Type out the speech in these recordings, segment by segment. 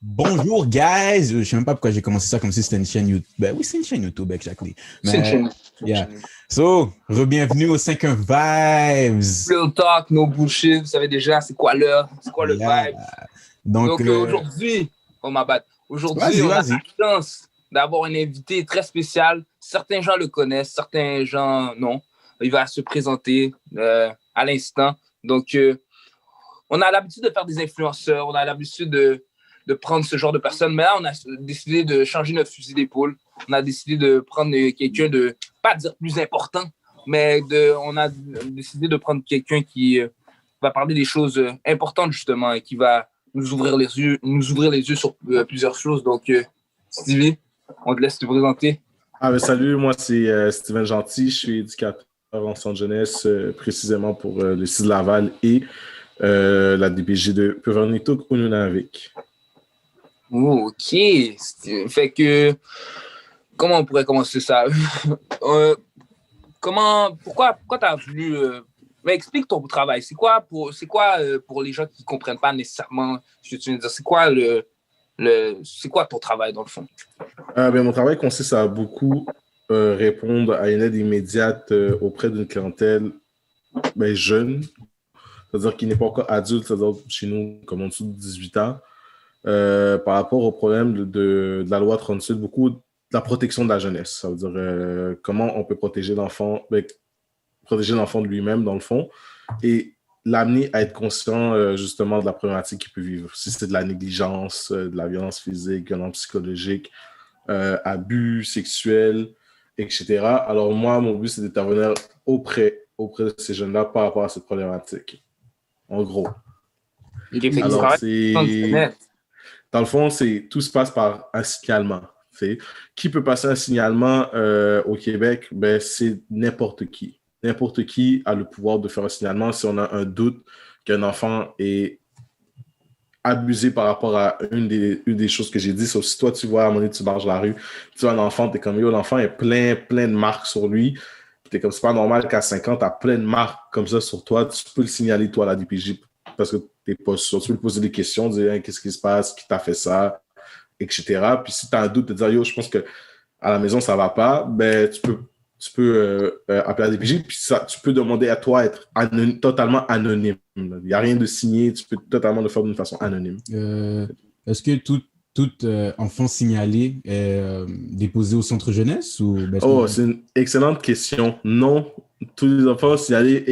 Bonjour, guys! Je sais même pas pourquoi j'ai commencé ça comme si c'était une chaîne YouTube. Ben oui, c'est une chaîne YouTube, exactly. C'est une Mais, chaîne. yeah. So, re-bienvenue au 5 Vibes! Real talk, no bullshit. Vous savez déjà c'est quoi l'heure, c'est quoi le Yeah. vibe. Donc, Donc aujourd'hui, oh ma bad, aujourd'hui vas-y, on a vas-y. la chance d'avoir un invité très spécial. Certains gens le connaissent, certains gens non. Il va se présenter à l'instant. Donc on a l'habitude de faire des influenceurs, on a l'habitude de prendre ce genre de personnes. Mais là, on a décidé de changer notre fusil d'épaule. On a décidé de prendre quelqu'un de, pas dire plus important, mais on a décidé de prendre quelqu'un qui va parler des choses importantes, justement, et qui va nous ouvrir les yeux sur plusieurs choses. Donc, Stevie, on te laisse te présenter. Salut, moi c'est Steven Gentil, je suis éducateur en centre jeunesse, précisément pour le CIS de Laval et la DPJ de Puvernito Nunavik. Oh, OK. Fait que, comment on pourrait commencer ça? Pourquoi tu as voulu. Mais explique ton travail. C'est quoi pour les gens qui ne comprennent pas nécessairement ce que tu viens de dire? C'est quoi ton travail dans le fond? Mon travail consiste à beaucoup répondre à une aide immédiate auprès d'une clientèle jeune, c'est-à-dire qui n'est pas encore adulte, c'est-à-dire chez nous comme en dessous de 18 ans, par rapport au problème de la loi 38, beaucoup de la protection de la jeunesse. Ça veut dire comment on peut protéger l'enfant de lui-même, dans le fond, et l'amener à être conscient, justement, de la problématique qu'il peut vivre. Si c'est de la négligence, de la violence physique, violence psychologique, abus sexuels, etc. Alors, moi, mon but, c'est d'intervenir auprès de ces jeunes-là par rapport à cette problématique. En gros. Alors, dans le fond, tout se passe par un signalement. Qui peut passer un signalement au Québec? Ben, c'est n'importe qui. N'importe qui a le pouvoir de faire un signalement si on a un doute qu'un enfant est abusé par rapport à une des choses que j'ai dit. Sauf si toi, tu vois, à un moment donné, tu marches dans la rue, tu vois un enfant, t'es comme, yo, l'enfant est plein de marques sur lui. T'es comme, c'est pas normal qu'à 5 ans, t'as plein de marques comme ça sur toi. Tu peux le signaler, toi, à la DPJ, parce que t'es pas sûr. Tu peux lui poser des questions, dire, hey, qu'est-ce qui se passe, qui t'a fait ça, etc. Puis si t'as un doute, te dire, yo, je pense que à la maison, ça va pas, ben, tu peux appeler la DPJ, puis ça, tu peux demander à toi d'être totalement anonyme. Il n'y a rien de signé, tu peux totalement le faire d'une façon anonyme. Est-ce que tout enfant signalé est déposé au centre jeunesse ou c'est une excellente question. Non, tous les enfants signalés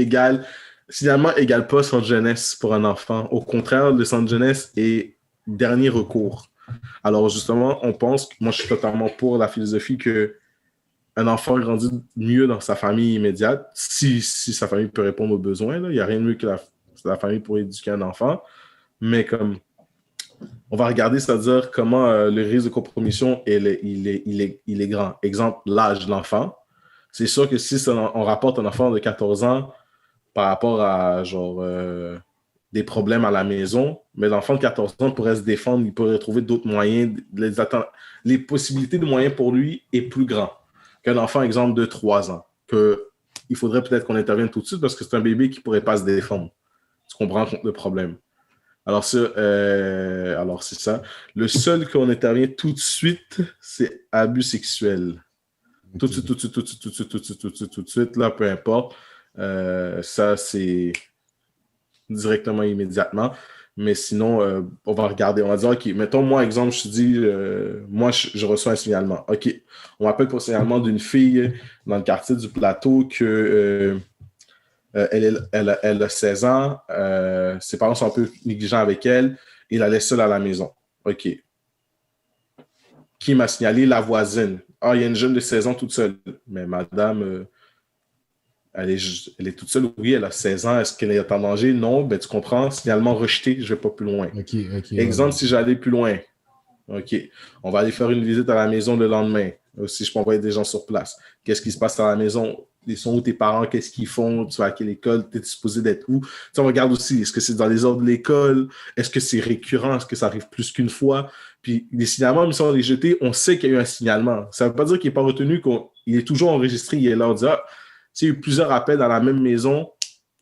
signalement égale pas centre jeunesse pour un enfant. Au contraire, le centre jeunesse est dernier recours. Alors justement, moi je suis totalement pour la philosophie que un enfant grandit mieux dans sa famille immédiate, si sa famille peut répondre aux besoins. Il n'y a rien de mieux que la famille pour éduquer un enfant. Mais comme on va regarder, c'est-à-dire comment le risque de compromission il est grand. Exemple, l'âge de l'enfant. C'est sûr que si on rapporte un enfant de 14 ans par rapport à des problèmes à la maison, mais l'enfant de 14 ans pourrait se défendre, il pourrait trouver d'autres moyens. Les possibilités de moyens pour lui est plus grand qu'un enfant, exemple, de 3 ans. Il faudrait peut-être qu'on intervienne tout de suite parce que c'est un bébé qui ne pourrait pas se défendre. Tu comprends le problème. Alors, c'est ça. Le seul qu'on intervient tout de suite, c'est abus sexuel. Okay. Tout de suite, là, peu importe. Ça, c'est directement, immédiatement. Mais sinon, on va regarder. On va dire, OK, mettons, moi, exemple, je te dis, moi, je reçois un signalement. OK, on m'appelle pour un signalement d'une fille dans le quartier du Plateau que elle a 16 ans, ses parents sont un peu négligents avec elle, il la laisse seule à la maison. OK. Qui m'a signalé? La voisine. Ah, il y a une jeune de 16 ans toute seule. Mais madame, elle est toute seule. Oui, elle a 16 ans. Est-ce qu'elle est en danger? Non. Ben, tu comprends. Signalement rejeté, je ne vais pas plus loin. Okay, Exemple, si j'allais plus loin. OK. On va aller faire une visite à la maison le lendemain. Si je peux envoyer des gens sur place. Qu'est-ce qui se passe à la maison? Ils sont où tes parents? Qu'est-ce qu'ils font? Tu vas à quelle école? Tu es supposé d'être où? Tu sais, on regarde aussi, est-ce que c'est dans les ordres de l'école? Est-ce que c'est récurrent? Est-ce que ça arrive plus qu'une fois? Puis les signalements, même si on les jetés, on sait qu'il y a eu un signalement. Ça ne veut pas dire qu'il n'est pas retenu, qu'il est toujours enregistré. Il est là, on dit, s'il y a eu plusieurs appels dans la même maison,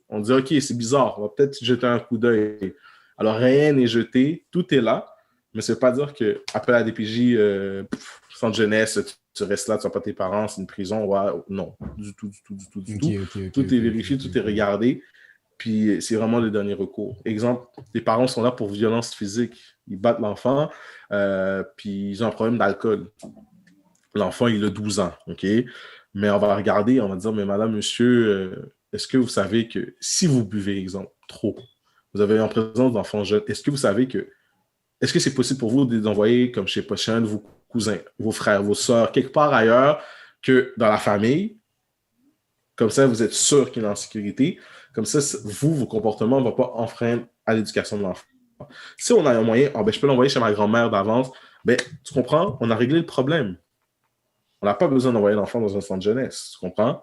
on dit, OK, c'est bizarre, on va peut-être jeter un coup d'œil. Alors, rien n'est jeté, tout est là. Mais ça veut pas dire qu'après la DPJ, centre jeunesse, tu restes là, tu n'as pas tes parents, c'est une prison. Ouais, non, du tout. Tout est vérifié, tout est regardé. Puis c'est vraiment le dernier recours. Exemple, les parents sont là pour violence physique. Ils battent l'enfant, puis ils ont un problème d'alcool. L'enfant, il a 12 ans, OK? Mais on va regarder, on va dire, mais madame, monsieur, est-ce que vous savez que si vous buvez, exemple, trop, vous avez en présence d'enfants jeunes, est-ce que vous savez que, est-ce que c'est possible pour vous d'envoyer, comme je sais pas, chez un de vos cousins, vos frères, vos sœurs, quelque part ailleurs que dans la famille? Comme ça, vous êtes sûr qu'il est en sécurité. Comme ça, vos comportements ne vont pas enfreindre à l'éducation de l'enfant. Si on a un moyen, je peux l'envoyer chez ma grand-mère d'avance, tu comprends? On a réglé le problème. On n'a pas besoin d'envoyer l'enfant dans un centre jeunesse. Tu comprends?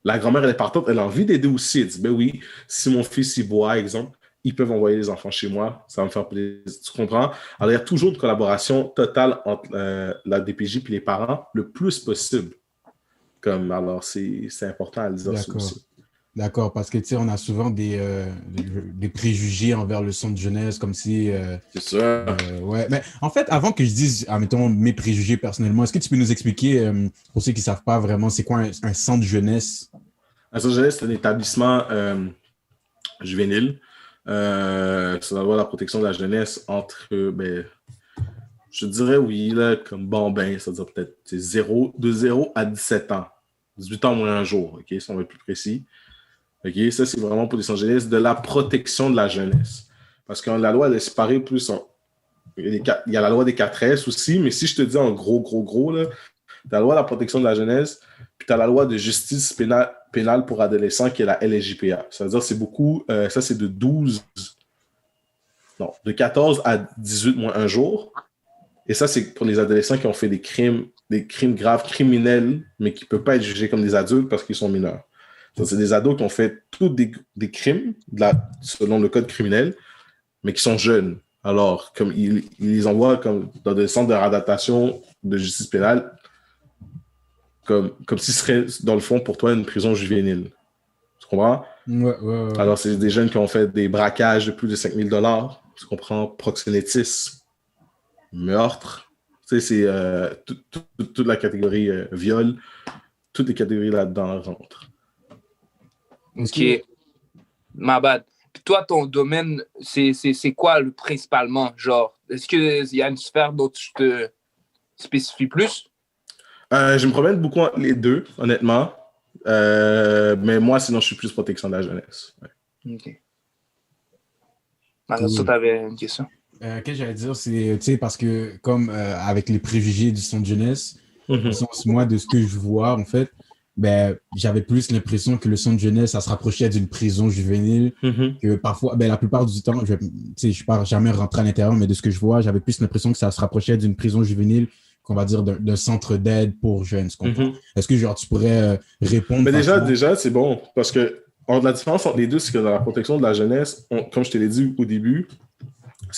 La grand-mère, elle est partante, elle a envie d'aider aussi. Elle dit, oui, si mon fils y boit, exemple, ils peuvent envoyer les enfants chez moi, ça va me faire plaisir. Tu comprends? Alors, il y a toujours une collaboration totale entre la DPJ et les parents, le plus possible. Alors, c'est important à le dire ça aussi. D'accord, parce que tu sais, on a souvent des préjugés envers le centre jeunesse, comme si. C'est ça. Ouais, mais en fait, avant que je dise, admettons, mes préjugés personnellement, est-ce que tu peux nous expliquer, pour ceux qui ne savent pas vraiment, c'est quoi un centre jeunesse? Un centre jeunesse, c'est un établissement juvénile. C'est la loi de la protection de la jeunesse entre, je dirais oui, là, comme Bambin, c'est-à-dire peut-être de 0 à 17 ans. 18 ans moins un jour, OK, si on va être plus précis. OK, ça, c'est vraiment pour les centres jeunesse de la protection de la jeunesse. Parce que la loi, elle est séparée plus il y a la loi des 4S aussi, mais si je te dis en gros, là, tu as la loi de la protection de la jeunesse, puis tu as la loi de justice pénale pour adolescents qui est la LSJPA. C'est-à-dire c'est beaucoup, ça c'est de 14 à 18 moins un jour. Et ça, c'est pour les adolescents qui ont fait des crimes graves, criminels, mais qui ne peuvent pas être jugés comme des adultes parce qu'ils sont mineurs. Donc, c'est des ados qui ont fait tous des crimes, selon le code criminel, mais qui sont jeunes. Alors, comme ils les envoient comme dans des centres de réadaptation de justice pénale, comme s'ils seraient, dans le fond, pour toi, une prison juvénile. Tu comprends? Ouais. Alors, c'est des jeunes qui ont fait des braquages de plus de 5 000 $. Tu comprends? Proxénétisme, meurtre. Tu sais, c'est toute la catégorie viol. Toutes les catégories là-dedans rentrent. OK. Ma bad. Puis toi, ton domaine, c'est quoi principalement? Genre, est-ce qu'il y a une sphère dont tu te spécifies plus? Je me promène beaucoup entre les deux, honnêtement. Mais moi, sinon, je suis plus protection de la jeunesse. Ouais. OK. Alors, ça, tu avais une question? Qu'est-ce que j'allais dire, c'est, tu sais, parce que comme avec les préjugés du centre jeunesse, moi, de ce que je vois, en fait, j'avais plus l'impression que le centre jeunesse, ça se rapprochait d'une prison juvénile, que parfois, la plupart du temps, je ne pars jamais rentrer à l'intérieur, mais de ce que je vois, j'avais plus l'impression que ça se rapprochait d'une prison juvénile, qu'on va dire d'un centre d'aide pour jeunes. Est-ce que genre tu pourrais répondre? Mais déjà, c'est bon, parce que la différence entre les deux, c'est que dans la protection de la jeunesse, comme je te l'ai dit au début,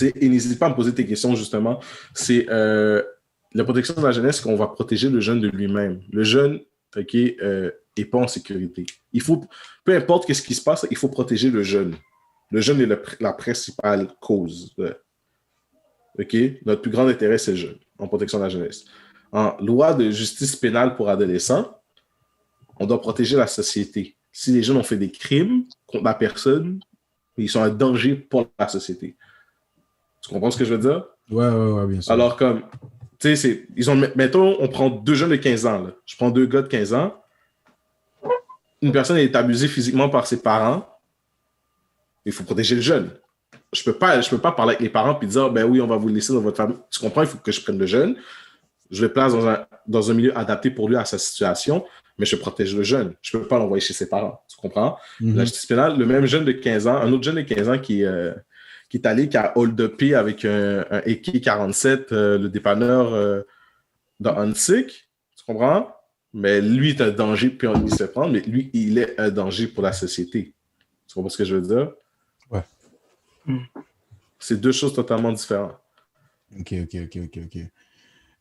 et n'hésite pas à me poser tes questions, justement, c'est la protection de la jeunesse, qu'on va protéger le jeune de lui-même. Le jeune, OK, n'est pas en sécurité. Il faut, peu importe ce qui se passe, il faut protéger le jeune. Le jeune est la principale cause. OK? Notre plus grand intérêt, c'est le jeune, en protection de la jeunesse. En loi de justice pénale pour adolescents, on doit protéger la société. Si les jeunes ont fait des crimes contre la personne, ils sont un danger pour la société. Tu comprends ce que je veux dire? Ouais, bien sûr. Alors, comme, tu sais, mettons, on prend deux jeunes de 15 ans. Là. Je prends deux gars de 15 ans. Une personne est abusée physiquement par ses parents. Il faut protéger le jeune. Je peux pas parler avec les parents et dire, oui, on va vous laisser dans votre famille. Tu comprends? Il faut que je prenne le jeune. Je le place dans un milieu adapté pour lui à sa situation, mais je protège le jeune. Je peux pas l'envoyer chez ses parents. Tu comprends? La justice pénale, le même jeune de 15 ans, un autre jeune de 15 ans qui est allé, qui a hold-upé avec un AK-47, le dépanneur de Huntsick. Tu comprends? Mais lui est un danger, puis on lui se prendre, mais lui, il est un danger pour la société. Tu comprends ce que je veux dire? Ouais. C'est deux choses totalement différentes. OK.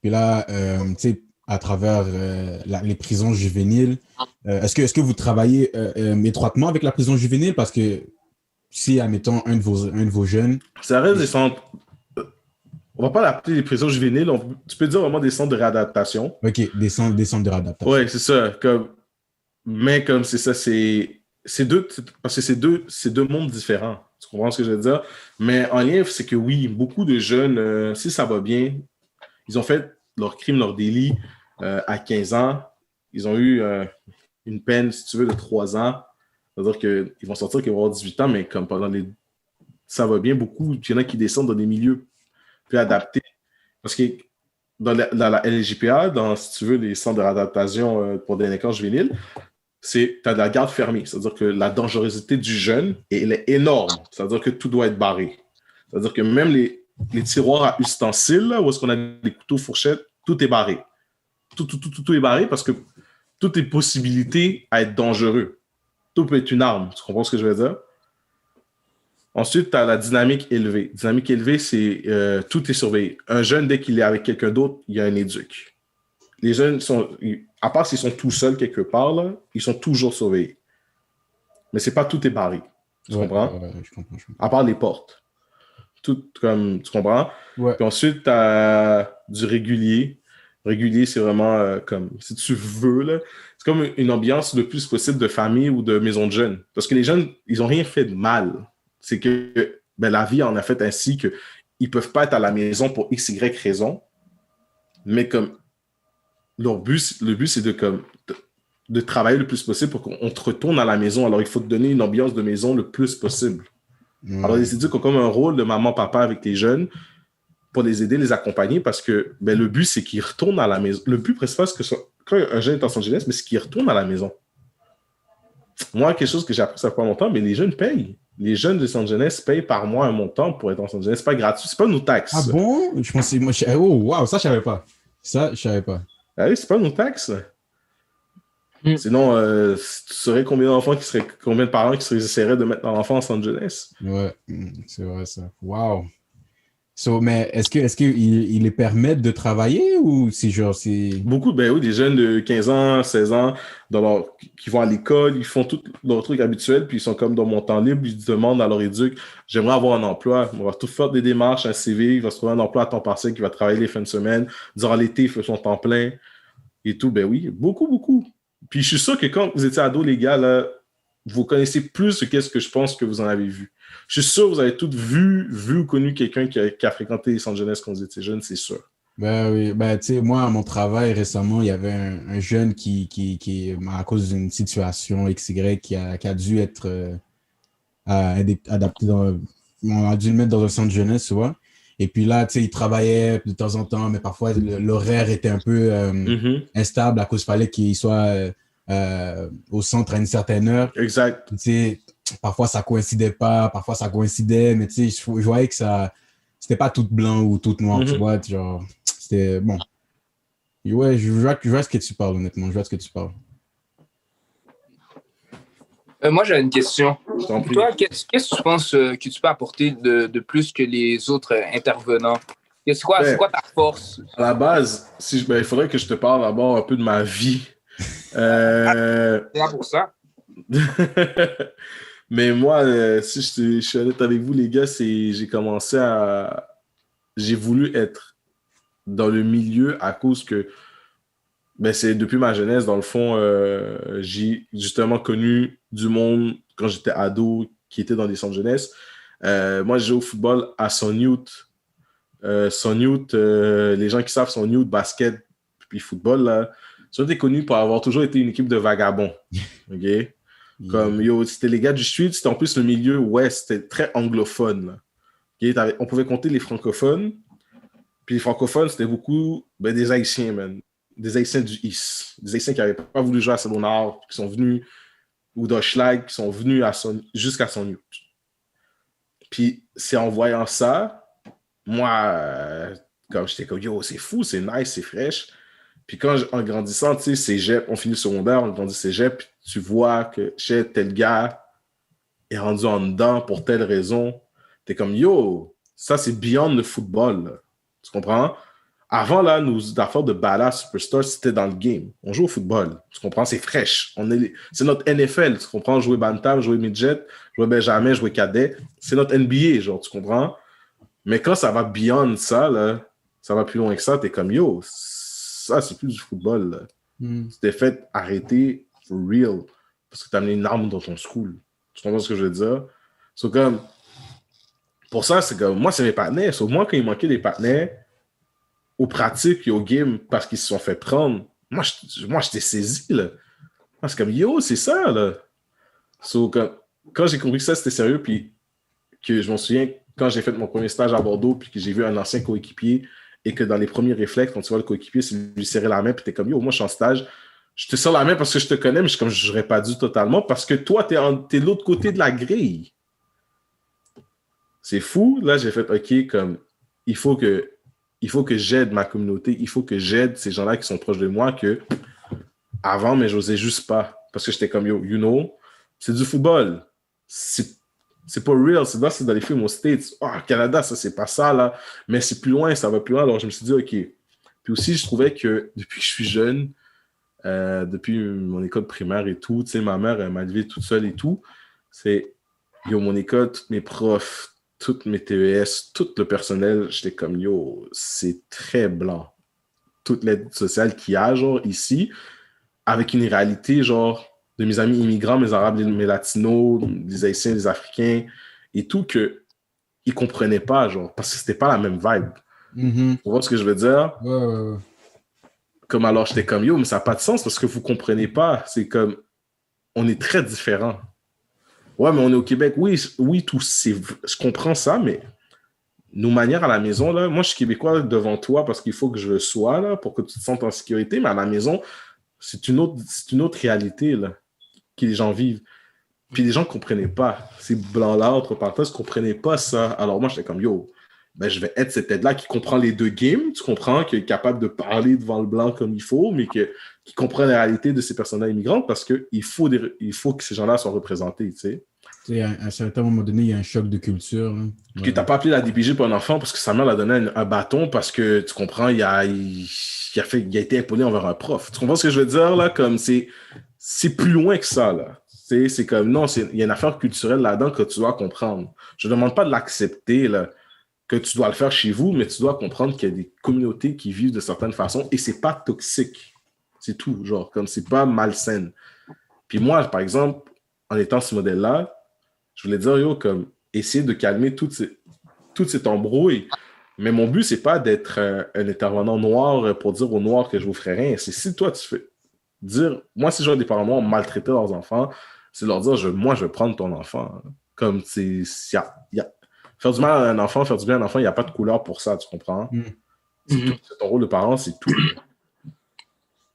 Puis là, tu sais, à travers les prisons juvéniles, est-ce que vous travaillez étroitement avec la prison juvénile? Parce que si, admettons, un de vos jeunes... Ça reste des centres... on va pas l'appeler les prisons juvéniles, tu peux dire vraiment des centres de réadaptation. OK, des centres de réadaptation. Ouais, c'est ça. Mais comme c'est ça, parce que c'est deux mondes différents. Tu comprends ce que je veux dire? Mais en lien, c'est que oui, beaucoup de jeunes, si ça va bien, ils ont fait leur crime, leur délit à 15 ans. Ils ont eu une peine, si tu veux, de 3 ans. C'est-à-dire qu'ils vont sortir qu'ils vont avoir 18 ans, mais comme ça va bien, beaucoup, il y en a qui descendent dans des milieux plus adaptés. Parce que dans la LGPA, si tu veux, les centres de réadaptation pour délinquants juvéniles, tu as de la garde fermée. C'est-à-dire que la dangerosité du jeune, elle est énorme. C'est-à-dire que tout doit être barré. C'est-à-dire que même les tiroirs à ustensiles, là, où est-ce qu'on a des couteaux, fourchettes, tout est barré. Tout est barré parce que tout est possibilité à être dangereux. Tout peut être une arme. Tu comprends ce que je veux dire? Ensuite, tu as la dynamique élevée. Dynamique élevée, c'est tout est surveillé. Un jeune, dès qu'il est avec quelqu'un d'autre, il y a un éduc. Les jeunes à part s'ils sont tout seuls quelque part, là, ils sont toujours surveillés. Mais c'est pas tout est barré. Tu comprends? Je comprends. À part les portes. Tout comme, tu comprends? Ouais. Puis ensuite, tu as du régulier. Régulier, c'est vraiment comme, si tu veux, là, c'est comme une ambiance le plus possible de famille ou de maison de jeunes. Parce que les jeunes, ils n'ont rien fait de mal. C'est que la vie en a fait ainsi qu'ils ne peuvent pas être à la maison pour X, Y raison. Mais comme le but, c'est de travailler le plus possible pour qu'on te retourne à la maison. Alors, il faut te donner une ambiance de maison le plus possible. Alors, les éduques ont comme un rôle de maman-papa avec les jeunes pour les aider, les accompagner, parce que le but, c'est qu'ils retournent à la maison. Le but principal, c'est que quand un jeune est en centre jeunesse, mais c'est qu'il retourne à la maison. Moi, quelque chose que j'ai appris, ça fait pas longtemps, mais les jeunes payent. Les jeunes de centre jeunesse payent par mois un montant pour être en centre jeunesse. C'est pas gratuit, c'est pas nos taxes. Ah bon? Je pensais, oh, wow, ça, je savais pas. Ça, je savais pas. Ah oui, c'est pas nos taxes. Sinon, tu saurais combien de parents qui essaieraient de mettre leur enfant en centre jeunesse? Ouais, c'est vrai ça. Wow. Mais est-ce qu'ils les permettent de travailler ou c'est genre Beaucoup, oui, des jeunes de 15 ans, 16 ans, qui vont à l'école, ils font tous leurs trucs habituels, puis ils sont comme dans mon temps libre, ils demandent à leur éduc, j'aimerais avoir un emploi. On va tout faire des démarches, un CV, il va se trouver un emploi à temps partiel qui va travailler les fins de semaine. Durant l'été, il fait son temps plein et tout. Oui, beaucoup. Puis je suis sûr que quand vous étiez ados, les gars, là, vous connaissez plus qu'est-ce que je pense que vous en avez vu. Je suis sûr que vous avez tous vu ou connu quelqu'un qui a fréquenté les centres jeunesse quand vous étiez jeune, c'est sûr. Oui, tu sais, moi, à mon travail récemment, il y avait un jeune qui, à cause d'une situation XY, qui a dû être adapté on a dû le mettre dans un centre jeunesse, tu vois. Et puis là, tu sais, il travaillait de temps en temps, mais parfois l'horaire était un peu instable à cause qu'il fallait qu'il soit au centre à une certaine heure. Exact. Tu sais, parfois ça coïncidait pas, parfois ça coïncidait, mais tu sais, je voyais que c'était pas tout blanc ou tout noir, tu vois, genre, c'était bon. Ouais, je vois ce que tu parles, honnêtement, je vois ce que tu parles. Moi, j'ai une question. Pour toi, qu'est-ce que tu penses que tu peux apporter de plus que les autres intervenants? C'est quoi ta force? À la base, il faudrait que je te parle d'abord un peu de ma vie. C'est là pour ça. Mais moi, si je suis honnête avec vous, les gars, j'ai voulu être dans le milieu à cause que c'est depuis ma jeunesse, dans le fond, j'ai justement connu du monde quand j'étais ado qui était dans des centres jeunesse. Moi, j'ai joué au football à Son Youth. Son Youth, les gens qui savent Son Youth, basket puis football, là, ils ont été connus pour avoir toujours été une équipe de vagabonds. OK? Comme, c'était les gars du street, c'était en plus le milieu ouest, c'était très anglophone. Okay? On pouvait compter les francophones. Puis les francophones, c'était beaucoup des Haïtiens, man. Des Haïtiens du East. Des Haïtiens qui n'avaient pas voulu jouer à Salon-Nord, qui sont venus, ou d'Hochelag, qui sont venus jusqu'à Son Youth. Puis c'est en voyant ça, moi, comme j'étais comme, yo, c'est fou, c'est nice, c'est fraîche. Puis en grandissant, tu sais, cégep, on finit le secondaire, on grandit cégep, puis tu vois que chez tel gars est rendu en dedans pour telle raison. T'es comme, yo, ça c'est beyond le football, là. Tu comprends? Avant, là, nos affaires de badass superstar, c'était dans le game. On joue au football. Tu comprends? C'est fraîche. C'est notre NFL. Tu comprends? Jouer bantam, jouer midget, jouer benjamin, jouer cadet. C'est notre NBA, genre, tu comprends? Mais quand ça va beyond ça, là, ça va plus loin que ça, t'es comme, yo, ça, c'est plus du football, là. Tu t'es fait arrêter for real parce que t'as amené une arme dans ton school. Tu comprends ce que je veux dire? So, comme, pour ça, c'est comme, moi, c'est mes partenaires. So, moi, quand il manquait des partenaires aux pratiques et aux games parce qu'ils se sont fait prendre, moi, j'étais saisi, là. Moi, c'est comme, yo, c'est ça, là. So, quand j'ai compris que ça, c'était sérieux, puis que je m'en souviens, quand j'ai fait mon premier stage à Bordeaux, puis que j'ai vu un ancien coéquipier, et que dans les premiers réflexes, quand tu vois le coéquipier, c'est lui serrer la main, puis t'es comme, yo, moi, je suis en stage, je te serre la main parce que je te connais, mais je n'aurais pas dû totalement, parce que toi, t'es de l'autre côté de la grille. C'est fou. Là, j'ai fait, OK, comme, il faut que j'aide ma communauté, il faut que j'aide ces gens-là qui sont proches de moi, que avant, mais j'osais juste pas. Parce que j'étais comme, yo, you know, c'est du football. C'est pas real, c'est dans les films aux States. Oh, Canada, ça, c'est pas ça, là. Mais c'est plus loin, ça va plus loin. Alors, je me suis dit, OK. Puis aussi, je trouvais que depuis que je suis jeune, depuis mon école primaire et tout, tu sais, ma mère, elle m'a élevé toute seule et tout. C'est, yo, mon école, tous mes profs, toutes mes TES, tout le personnel, j'étais comme, yo, c'est très blanc. Toute l'aide sociale qu'il y a, genre, ici, avec une réalité, genre, de mes amis immigrants, mes Arabes, mes Latinos, les Haïtiens, les Africains, et tout, qu'ils ne comprenaient pas, genre, parce que c'était pas la même vibe. Tu vois ce que je veux dire? Ouais. Comme alors, j'étais comme, yo, mais ça n'a pas de sens parce que vous ne comprenez pas. C'est comme, on est très différents. Ouais, mais on est au Québec. Oui, je comprends ça, mais nos manières à la maison, là, moi, je suis Québécois devant toi parce qu'il faut que je le sois, là, pour que tu te sentes en sécurité, mais à la maison, c'est une autre réalité, là, que les gens vivent. Puis les gens ne comprenaient pas. Ces blancs-là, entre parenthèses, ne comprenaient pas ça. Alors moi, j'étais comme, yo, ben, je vais être cette aide-là qui comprend les deux games, tu comprends, qui est capable de parler devant le blanc comme il faut, mais qui comprend la réalité de ces personnes-là immigrantes parce qu'il faut que ces gens-là soient représentés, tu sais. À un certain moment donné, il y a un choc de culture. Hein. Que tu n'as pas appelé la DPJ pour un enfant parce que sa mère l'a donné un bâton parce que, tu comprends, il a été impolié envers un prof. Tu comprends ce que je veux dire, là? Comme c'est plus loin que ça, là. C'est comme, non, il y a une affaire culturelle là-dedans que tu dois comprendre. Je ne demande pas de l'accepter, là, que tu dois le faire chez vous, mais tu dois comprendre qu'il y a des communautés qui vivent de certaines façons et c'est pas toxique. C'est tout, genre, comme c'est pas malsain. Puis moi, par exemple, en étant ce modèle-là, je voulais dire, yo, comme, essayer de calmer toute cette embrouille. Mais mon but, c'est pas d'être un intervenant noir pour dire aux Noirs que je vous ferai rien. C'est si toi, tu fais dire, moi, si je vois des parents noirs maltraiter leurs enfants, c'est leur dire, moi, je vais prendre ton enfant. Comme, faire du mal à un enfant, faire du bien à un enfant, il n'y a pas de couleur pour ça, tu comprends? C'est ton rôle de parent, c'est tout.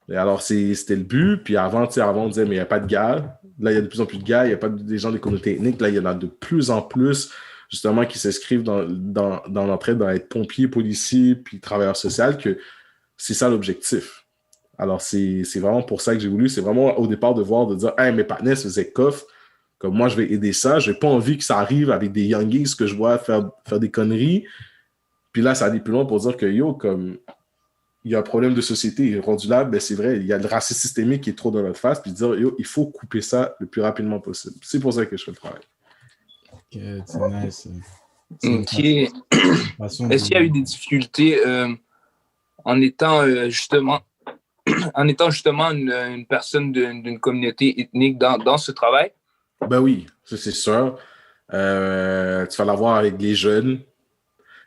Et alors, c'était le but. Puis avant, on disait, mais il n'y a pas de gars. Là, il y a de plus en plus de gars. Il n'y a pas des gens des communautés ethniques. Là, il y en a de plus en plus, justement, qui s'inscrivent dans l'entraide, dans être pompier, policier, puis travailleur social, que c'est ça l'objectif. Alors, c'est vraiment pour ça que j'ai voulu. C'est vraiment au départ de voir, de dire, hey, mes partenaires se faisaient coffre. Comme moi, je vais aider ça. Je n'ai pas envie que ça arrive avec des youngies que je vois faire des conneries. Puis là, ça allait plus loin pour dire que, yo, comme... il y a un problème de société. Rendu là, ben c'est vrai, il y a le racisme systémique qui est trop dans notre face, puis dire, yo, il faut couper ça le plus rapidement possible. C'est pour ça que je fais le travail. Ok, c'est nice. Ok. Est-ce qu'il y a eu des difficultés en étant justement une personne d'une communauté ethnique dans ce travail? Ben oui, ça c'est sûr. Tu vas l'avoir avec les jeunes.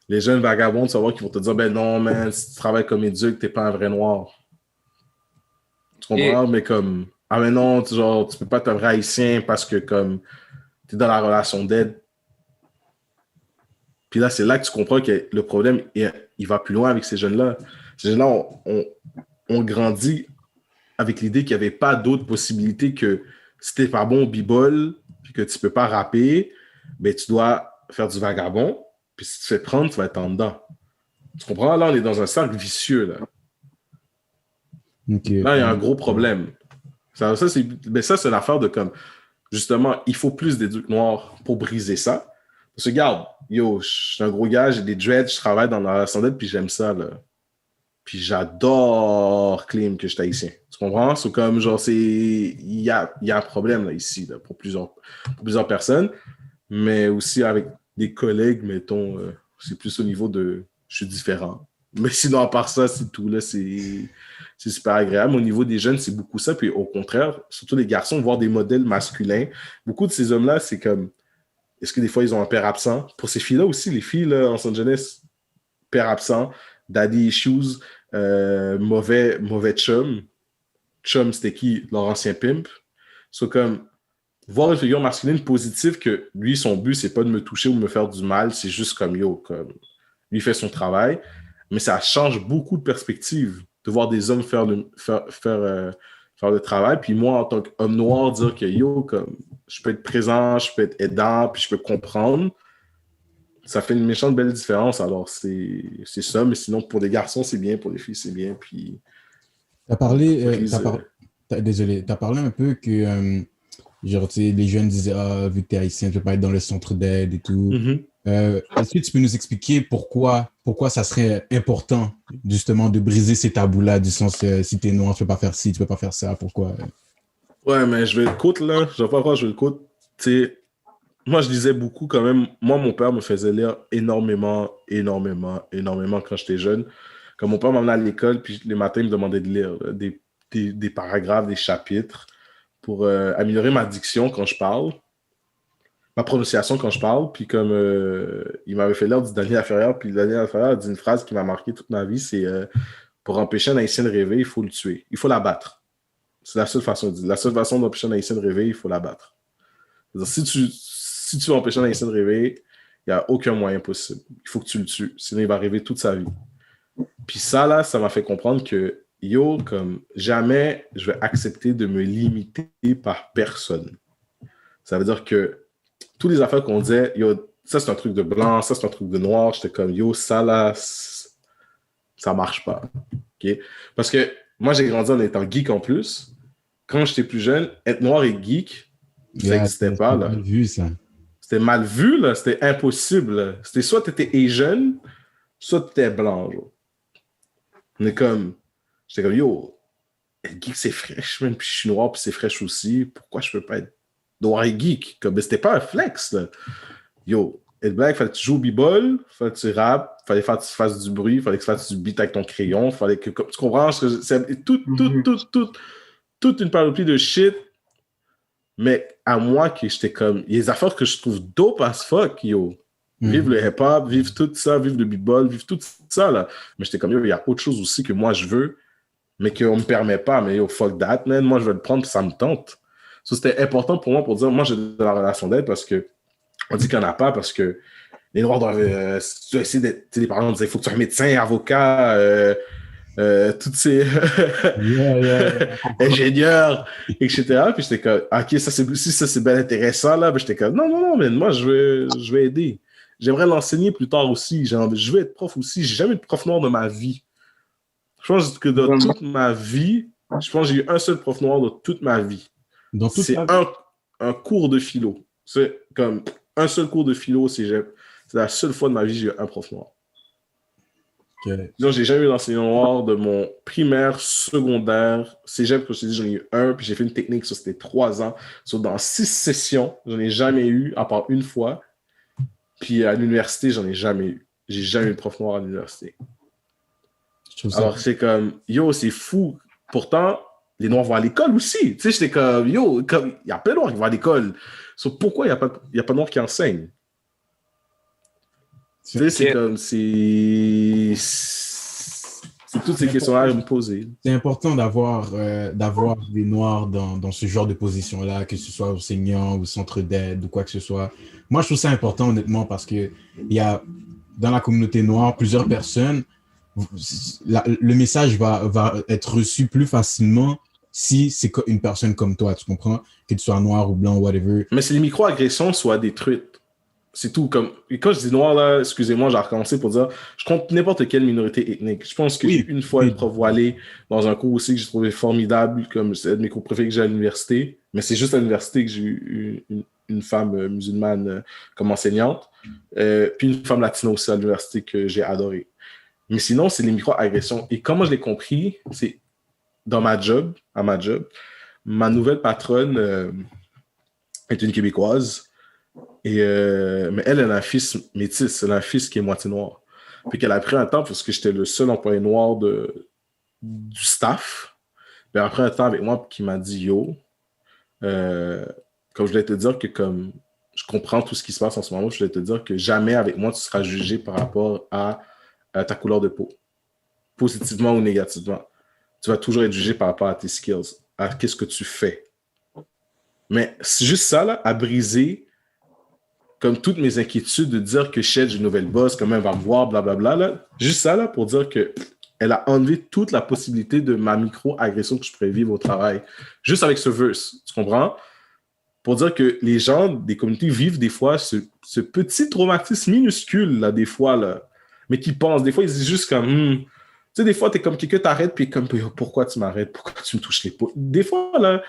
Les jeunes vagabonds, tu vas voir qu'ils vont te dire, ben non, man, si tu travailles comme éduc, t'es pas un vrai noir. Tu comprends? Mais comme, ah mais non, tu peux pas être un vrai haïtien parce que comme, t'es dans la relation d'aide. Puis là, c'est là que tu comprends que le problème, il va plus loin avec ces jeunes-là. Ces jeunes-là ont grandi avec l'idée qu'il n'y avait pas d'autres possibilités que si t'es pas bon au b-ball, puis que tu peux pas rapper, ben tu dois faire du vagabond. Puis si tu te fais prendre, tu vas être en dedans. Tu comprends? Là, on est dans un cercle vicieux. Là, Okay. Là il y a un gros problème. Ça c'est une affaire de comme, justement, il faut plus d'éducs noirs pour briser ça. Parce que, regarde, yo, je suis un gros gars, j'ai des dreads, je travaille dans la sondette, puis j'aime ça, là. Puis j'adore claim que je suis haïtien. Tu comprends? C'est comme, genre, il y a un problème, là, ici, là, pour plusieurs personnes, mais aussi avec des collègues, mettons, C'est plus au niveau de je suis différent. Mais sinon, à part ça, c'est tout. Là, c'est super agréable. Au niveau des jeunes, c'est beaucoup ça. Puis au contraire, surtout les garçons, voir des modèles masculins. Beaucoup de ces hommes-là, c'est comme est-ce que des fois, ils ont un père absent? Pour ces filles-là aussi, les filles là, en Los Angeles, père absent, daddy issues, mauvais chum. Chum, c'était qui? Leur ancien pimp. So, comme, voir une figure masculine positive que lui, son but, c'est pas de me toucher ou de me faire du mal, c'est juste comme yo, comme, lui fait son travail. Mais ça change beaucoup de perspective de voir des hommes faire le travail. Puis moi, en tant qu'homme noir, dire que yo, comme, je peux être présent, je peux être aidant, puis je peux comprendre. Ça fait une méchante belle différence. Alors, c'est ça. Mais sinon, pour les garçons, c'est bien. Pour les filles, c'est bien. Puis, désolé, tu as parlé un peu que, genre, tu sais, les jeunes disaient, ah, vu que tu es haïtien, tu peux pas être dans le centre d'aide et tout. Est-ce que tu peux nous expliquer pourquoi ça serait important, justement, de briser ces tabous-là, du sens, si tu es noir, tu peux pas faire ci, tu peux pas faire ça, pourquoi? Ouais, mais je vais le coûte, là. Je vais pas croire, je vais le coûte. Tu sais, moi, je lisais beaucoup quand même. Moi, mon père me faisait lire énormément quand j'étais jeune. Quand mon père m'emmenait à l'école, puis les matins, il me demandait de lire là, des paragraphes, des chapitres pour améliorer ma diction quand je parle, ma prononciation quand je parle. Puis comme il m'avait fait lire du Daniel Laferrière, puis Daniel Laferrière dit une phrase qui m'a marqué toute ma vie, c'est pour empêcher un Haïtien de rêver, il faut le tuer. Il faut l'abattre. C'est la seule façon de dire. La seule façon d'empêcher un Haïtien de rêver, il faut l'abattre. Si tu veux empêcher un Haïtien de rêver, il n'y a aucun moyen possible. Il faut que tu le tues. Sinon, il va rêver toute sa vie. Puis ça, là, ça m'a fait comprendre que, yo, comme jamais je vais accepter de me limiter par personne. Ça veut dire que tous les affaires qu'on disait, yo, ça c'est un truc de blanc, ça c'est un truc de noir, j'étais comme, yo, ça là, ça marche pas. Okay? Parce que moi, j'ai grandi en étant geek en plus. Quand j'étais plus jeune, être noir et geek, ça n'existait pas. Là. Mal vu, ça. C'était mal vu, là. C'était impossible. Là. C'était soit tu étais Asian, soit tu étais blanc. Genre. J'étais comme, yo, être geek, c'est fraîche, même, puis je suis noir, puis c'est fraîche aussi. Pourquoi je peux pas être noir et geek? Comme, c'était pas un flex, là. Yo, être black, fallait que tu joues au b-ball, fallait que tu rappes, fallait que tu fasses du bruit, fallait que tu fasses du beat avec ton crayon, fallait que, tu comprends? C'est toute une panoplie de shit. Mais à moi, que j'étais comme, il y a des affaires que je trouve dope as fuck, yo. Vive le hip-hop, vive tout ça, vive le b-ball, vive tout ça, là. Mais j'étais comme, yo, il y a autre chose aussi que moi je veux, mais qu'on me permet pas. Mais yo, fuck that, man. Moi, je vais le prendre, puis ça me tente. So, c'était important pour moi pour dire, moi, j'ai de la relation d'aide parce que, on dit qu'il n'y en a pas parce que les Noirs doivent essayer d'être, les parents disaient, il faut que tu sois médecin, avocat, toutes ces ingénieurs, etc. Puis j'étais comme, ok, ça c'est bien intéressant, là. Puis j'étais comme, non, mais moi, je vais aider. J'aimerais l'enseigner plus tard aussi. Je veux être prof aussi. J'ai jamais eu de prof noir de ma vie. Je pense que dans toute ma vie, je pense que j'ai eu un seul prof noir de toute ma vie. C'est un cours de philo. C'est comme un seul cours de philo au cégep. C'est la seule fois de ma vie que j'ai eu un prof noir. Okay. Donc, j'ai jamais eu d'enseignant noir de mon primaire, secondaire, cégep, que je te dis, j'en ai eu un, puis j'ai fait une technique, ça c'était 3 ans. So, dans 6 sessions, j'en ai jamais eu, à part une fois. Puis à l'université, j'en ai jamais eu. J'ai jamais eu de prof noir à l'université. Alors, c'est comme, yo, c'est fou. Pourtant, les Noirs vont à l'école aussi. Tu sais, j'étais comme, yo, il y a plein de Noirs qui vont à l'école. So, pourquoi il n'y a pas de Noirs qui enseignent? Tu sais, c'est comme, c'est toutes ces questions-là à me poser. C'est important d'avoir des Noirs dans ce genre de position-là, que ce soit enseignant ou centre d'aide ou quoi que ce soit. Moi, je trouve ça important, honnêtement, parce qu'il y a, dans la communauté noire, plusieurs personnes, le message va être reçu plus facilement si c'est une personne comme toi, tu comprends? Que tu sois noir ou blanc, whatever. Mais si les micro-agressions soient détruites, c'est tout. Et quand je dis noir, là, excusez-moi, j'ai recommencé pour dire, je compte n'importe quelle minorité ethnique. Je pense que j'ai une fois une prof voilée dans un cours aussi que j'ai trouvé formidable, comme c'est un de mes cours préférés que j'ai à l'université. Mais c'est juste à l'université que j'ai eu une femme musulmane comme enseignante. Puis une femme latino aussi à l'université que j'ai adorée. Mais sinon, c'est les micro-agressions. Et comment je l'ai compris, c'est à ma job, ma nouvelle patronne est une Québécoise. Mais elle a un fils métis, elle a un fils qui est moitié noir. Puis qu'elle a pris un temps parce que j'étais le seul employé noir du staff. Puis après un temps avec moi qui m'a dit yo, comme je voulais te dire que comme je comprends tout ce qui se passe en ce moment, je voulais te dire que jamais avec moi tu seras jugé par rapport à ta couleur de peau, positivement ou négativement. Tu vas toujours être jugé par rapport à tes skills, à qu'est-ce que tu fais. Mais c'est juste ça, là, à briser comme toutes mes inquiétudes de dire que Shed, j'ai une nouvelle boss, comment elle va me voir, blablabla, là. Juste ça, là, pour dire que elle a enlevé toute la possibilité de ma micro-agression que je pourrais vivre au travail. Juste avec ce verse, tu comprends? Pour dire que les gens des communautés vivent des fois ce petit traumatisme minuscule, là, des fois, là, mais qui pensent. Des fois, ils disent juste comme, tu sais, des fois, t'es comme quelqu'un t'arrête, puis comme, pourquoi tu m'arrêtes? Pourquoi tu me touches les peaux? Des fois, là,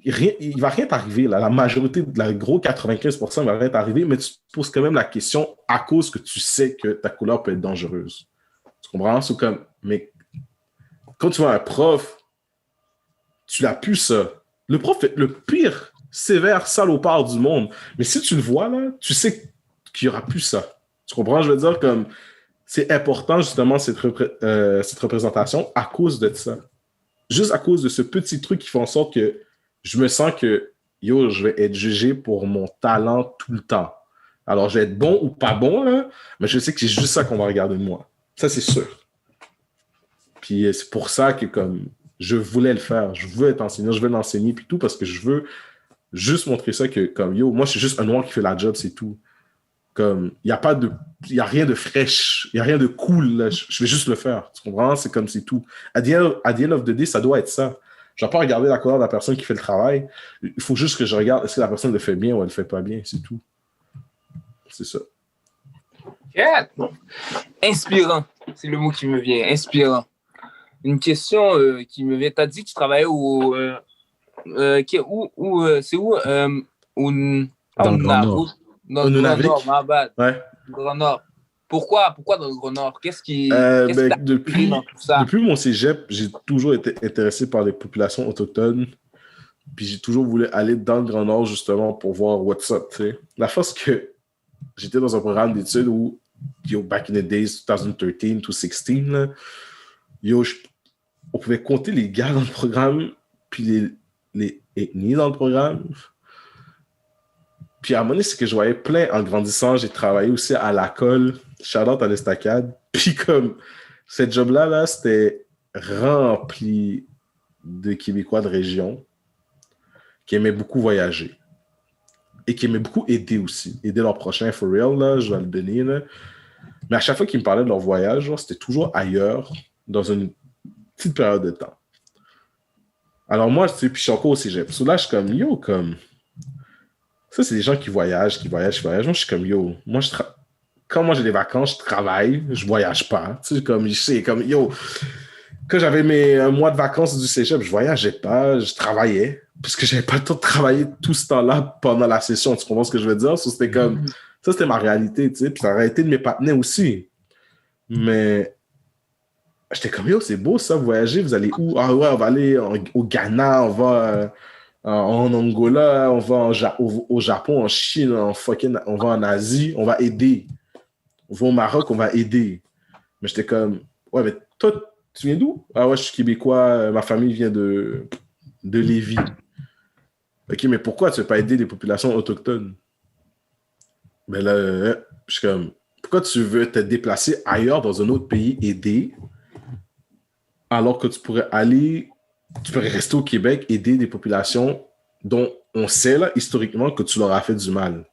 il va rien t'arriver. Là. La majorité, la gros 95% va rien t'arriver, mais tu te poses quand même la question à cause que tu sais que ta couleur peut être dangereuse. Tu comprends? C'est comme, mais quand tu vois un prof, tu l'as pu ça. Le prof est le pire sévère salopard du monde. Mais si tu le vois, là, tu sais qu'il n'y aura plus ça. Tu comprends? Je veux dire, comme, c'est important, justement, cette représentation à cause de ça. Juste à cause de ce petit truc qui fait en sorte que je me sens que, yo, je vais être jugé pour mon talent tout le temps. Alors, je vais être bon ou pas bon, là, mais je sais que c'est juste ça qu'on va regarder de moi. Ça, c'est sûr. Puis c'est pour ça que, comme, je voulais le faire. Je veux être enseignant, je veux l'enseigner, puis tout, parce que je veux juste montrer ça que, comme, yo, moi, je suis juste un noir qui fait la job, c'est tout. Comme, il n'y a rien de fraîche, il n'y a rien de cool, là. Je vais juste le faire. Tu comprends? C'est comme, c'est tout. À the end of the day, ça doit être ça. Je ne vais pas regarder la couleur de la personne qui fait le travail. Il faut juste que je regarde est-ce que la personne le fait bien ou elle ne le fait pas bien. C'est tout. C'est ça. Yeah. Inspirant. C'est le mot qui me vient. Inspirant. Une question qui me vient. Tu as dit que tu travaillais où c'est où Dans le Grand Nord. Dans le Grand Nord, ma bad. Ouais. Grand Nord. Pourquoi dans le Grand Nord? Qu'est-ce qui depuis, dans tout ça? Depuis mon cégep, j'ai toujours été intéressé par les populations autochtones. Puis j'ai toujours voulu aller dans le Grand Nord justement pour voir what's up. T'sais. La force que j'étais dans un programme d'études où, yo, back in the days, 2013 to 2016, là, yo, on pouvait compter les gars dans le programme, puis les ethnies dans le programme. Puis à un moment donné, c'est que je voyais plein en grandissant. J'ai travaillé aussi à la colle, shout-out à l'Estacade. Puis comme, cette job-là, là, c'était rempli de Québécois de région qui aimaient beaucoup voyager et qui aimaient beaucoup aider aussi. Aider leurs prochains, for real, là, je vais le donner. Là. Mais à chaque fois qu'ils me parlaient de leur voyage, genre, c'était toujours ailleurs, dans une petite période de temps. Alors moi, tu sais, puis je suis encore au cégep. So là, je suis comme, yo, comme... Ça, c'est des gens qui voyagent. Moi, je suis comme, yo, quand moi j'ai des vacances, je travaille, je voyage pas. Tu sais, comme, je sais, comme, yo, quand j'avais un mois de vacances du cégep, je voyageais pas, je travaillais, parce que j'avais pas le temps de travailler tout ce temps-là pendant la session. Tu comprends ce que je veux dire? So, c'était comme, ça, c'était ma réalité, tu sais, puis la réalité de mes partenaires aussi. Mais j'étais comme, yo, c'est beau ça, voyager, vous allez où? Ah ouais, on va aller au Ghana, on va... en Angola, on va au Japon, en Chine, on va en Asie, on va aider. On va au Maroc, on va aider. Mais j'étais comme, ouais, mais toi, tu viens d'où? Ah ouais, je suis québécois, ma famille vient de Lévis. Ok, mais pourquoi tu ne veux pas aider les populations autochtones? Mais là, je suis comme, pourquoi tu veux te déplacer ailleurs dans un autre pays, aider, alors que tu pourrais rester au Québec, aider des populations dont on sait, là, historiquement, que tu leur as fait du mal.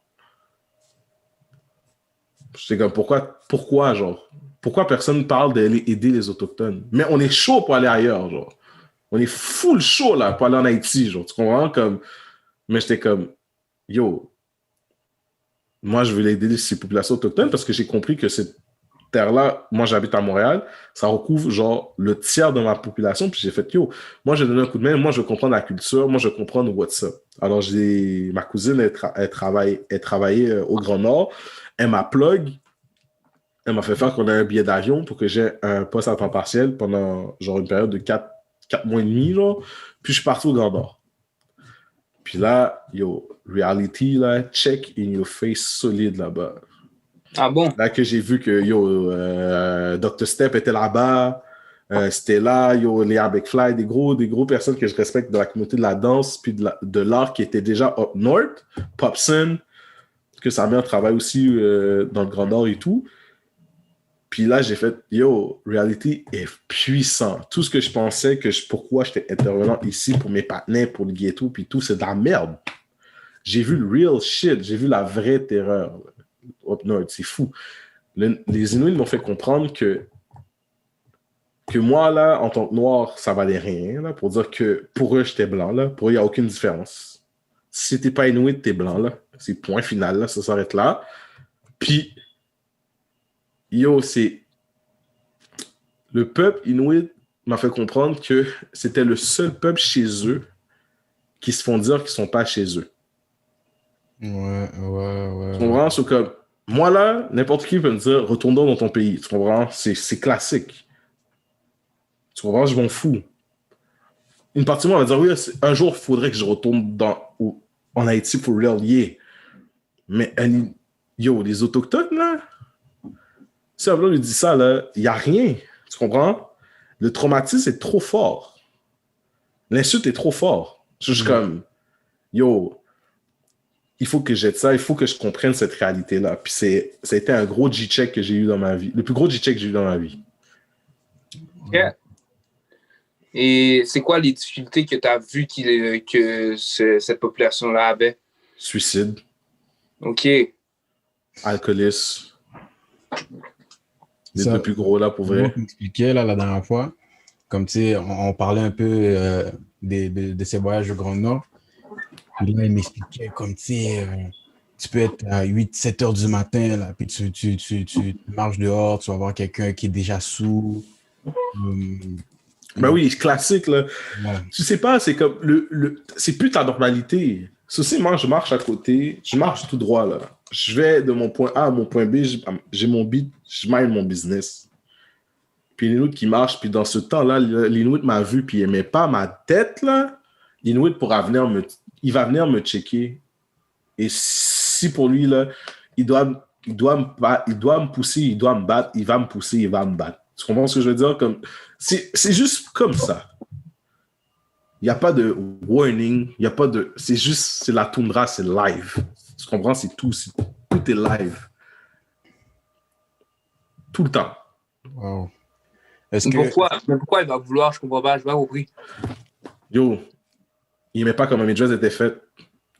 C'est comme, pourquoi, genre? Pourquoi personne parle d'aller aider les Autochtones? Mais on est chaud pour aller ailleurs, genre. On est full chaud, là, pour aller en Haïti, genre. Tu comprends? Comme... Mais j'étais comme, yo, moi, je veux aider ces populations autochtones parce que j'ai compris que cette terre-là, moi j'habite à Montréal, ça recouvre genre le tiers de ma population, puis j'ai fait, yo, moi j'ai donné un coup de main, moi je veux comprendre la culture, moi je veux comprendre what's up. Alors ma cousine, elle travaillait au Grand Nord, elle m'a plug, elle m'a fait faire qu'on ait un billet d'avion pour que j'ai un poste à temps partiel pendant genre une période de 4 mois et demi, genre, puis je suis parti au Grand Nord. Puis là, yo, reality, là, check in your face solide là-bas. Ah bon? Là que j'ai vu que, yo, Dr. Step était là-bas, c'était là, yo, Léa McFly, des gros personnes que je respecte de la communauté de la danse puis de l'art qui étaient déjà up north, Popson, que sa mère travaille aussi dans le Grand Nord et tout. Puis là, j'ai fait, yo, reality est puissant. Tout ce que je pensais pourquoi j'étais intervenant ici pour mes partenaires, pour le ghetto, puis tout, c'est de la merde. J'ai vu le real shit, j'ai vu la vraie terreur. Up north, c'est fou. Les Inuits m'ont fait comprendre que moi, là, en tant que noir, ça valait rien, là, pour dire que pour eux, j'étais blanc, là. Pour eux, il n'y a aucune différence. Si t'es pas Inuit, t'es blanc, là. C'est point final, là, ça s'arrête là. Puis, yo, c'est... Le peuple Inuit m'a fait comprendre que c'était le seul peuple chez eux qui se font dire qu'ils sont pas chez eux. Ouais. Tu comprends? C'est comme... Moi, là, n'importe qui peut me dire « Retourne dans ton pays ». Tu comprends? C'est classique. Tu comprends? Je m'en fous. Une partie de moi va dire « Oui, un jour, il faudrait que je retourne en Haïti pour real, yeah. » Mais, yo, les Autochtones, là, si un blanc lui dit ça, là, il n'y a rien. Tu comprends? Le traumatisme est trop fort. L'insulte est trop fort. Je suis comme, yo, il faut que j'aide ça, il faut que je comprenne cette réalité-là. Puis ça a été un gros G-check que j'ai eu dans ma vie. Le plus gros G-check que j'ai eu dans ma vie. Yeah. Et c'est quoi les difficultés que tu as vues que cette population-là avait? Suicide. OK. Alcoolisme. Les deux plus gros, là, pour vrai. Tu m'expliquais, là, la dernière fois, comme tu sais, on parlait un peu de ces voyages au Grand Nord. Puis là, il m'expliquait comme, tu sais, tu peux être à 8-7 heures du matin, là, puis tu marches dehors, tu vas voir quelqu'un qui est déjà sous. Ben oui, classique, là. Ouais. Tu sais pas, c'est comme, c'est plus ta normalité. Ceci, moi, je marche à côté, je marche tout droit, là. Je vais de mon point A à mon point B, j'ai mon beat, je mind mon business. Puis l'Inuit qui marche, puis dans ce temps-là, l'Inuit m'a vu, puis il n'aimait pas ma tête, là. L'Inuit il va venir me checker. Et si pour lui, là, il doit me pousser, il doit me battre, il va me pousser, il va me battre. Tu comprends ce que je veux dire? C'est juste comme ça. Il n'y a pas de warning, il n'y a pas de... c'est la toundra, c'est live. Tu comprends? C'est tout. Tout est live. Tout le temps. Wow. Pourquoi il va vouloir? Je comprends pas, je n'ai pas compris. Yo, il n'aimait pas comment mes dreads étaient faits.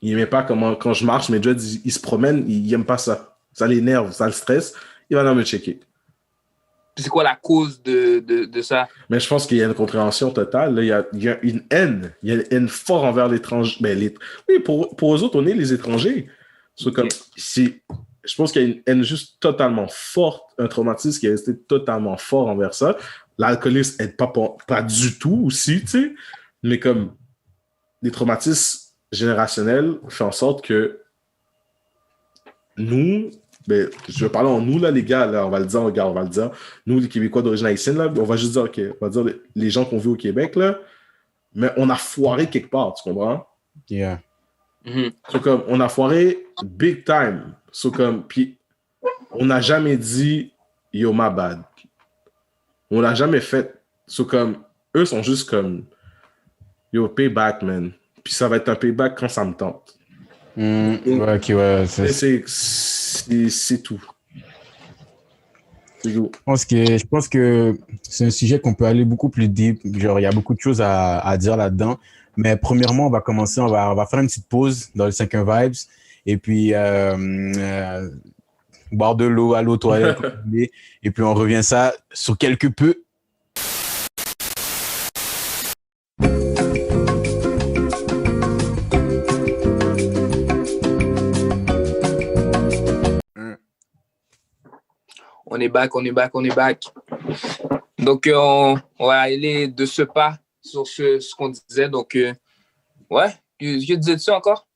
Il n'aimait pas comment, quand je marche, mes dreads, ils se promènent, il n'aime pas ça. Ça l'énerve, ça le stresse. Il va venir me checker. C'est quoi la cause de ça? Mais je pense qu'il y a une compréhension totale. Là. Il y a une haine. Il y a une haine forte envers l'étranger. Oui, pour eux autres, on est les étrangers. Je pense qu'il y a une haine juste totalement forte, un traumatisme qui est resté totalement fort envers ça. L'alcoolisme n'aide pas du tout aussi, tu sais. Mais comme les traumatismes générationnels font en sorte que nous... Ben, je vais parler en nous, là, les gars, là, on va le dire. Nous, les Québécois d'origine haïtienne, là, on va juste dire, OK, on va dire les gens qu'on vit au Québec, là, mais on a foiré quelque part, tu comprends? Yeah. So, comme, on a foiré big time. So, comme, puis, on n'a jamais dit, yo, my bad. On l'a jamais fait. So, comme, eux sont juste comme, yo, payback, man. Puis ça va être un payback quand ça me tente. Ouais, ok, ouais. C'est tout. C'est tout. Je pense que c'est un sujet qu'on peut aller beaucoup plus deep. Genre, il y a beaucoup de choses à dire là-dedans. Mais premièrement, on va commencer, on va faire une petite pause dans le 5-1 Vibes. Et puis, boire de l'eau, aller aux toilettes. Et puis, on revient ça sur quelque peu. On est back. Donc, on va aller de ce pas sur ce qu'on disait. Donc, ouais, que disais-tu encore?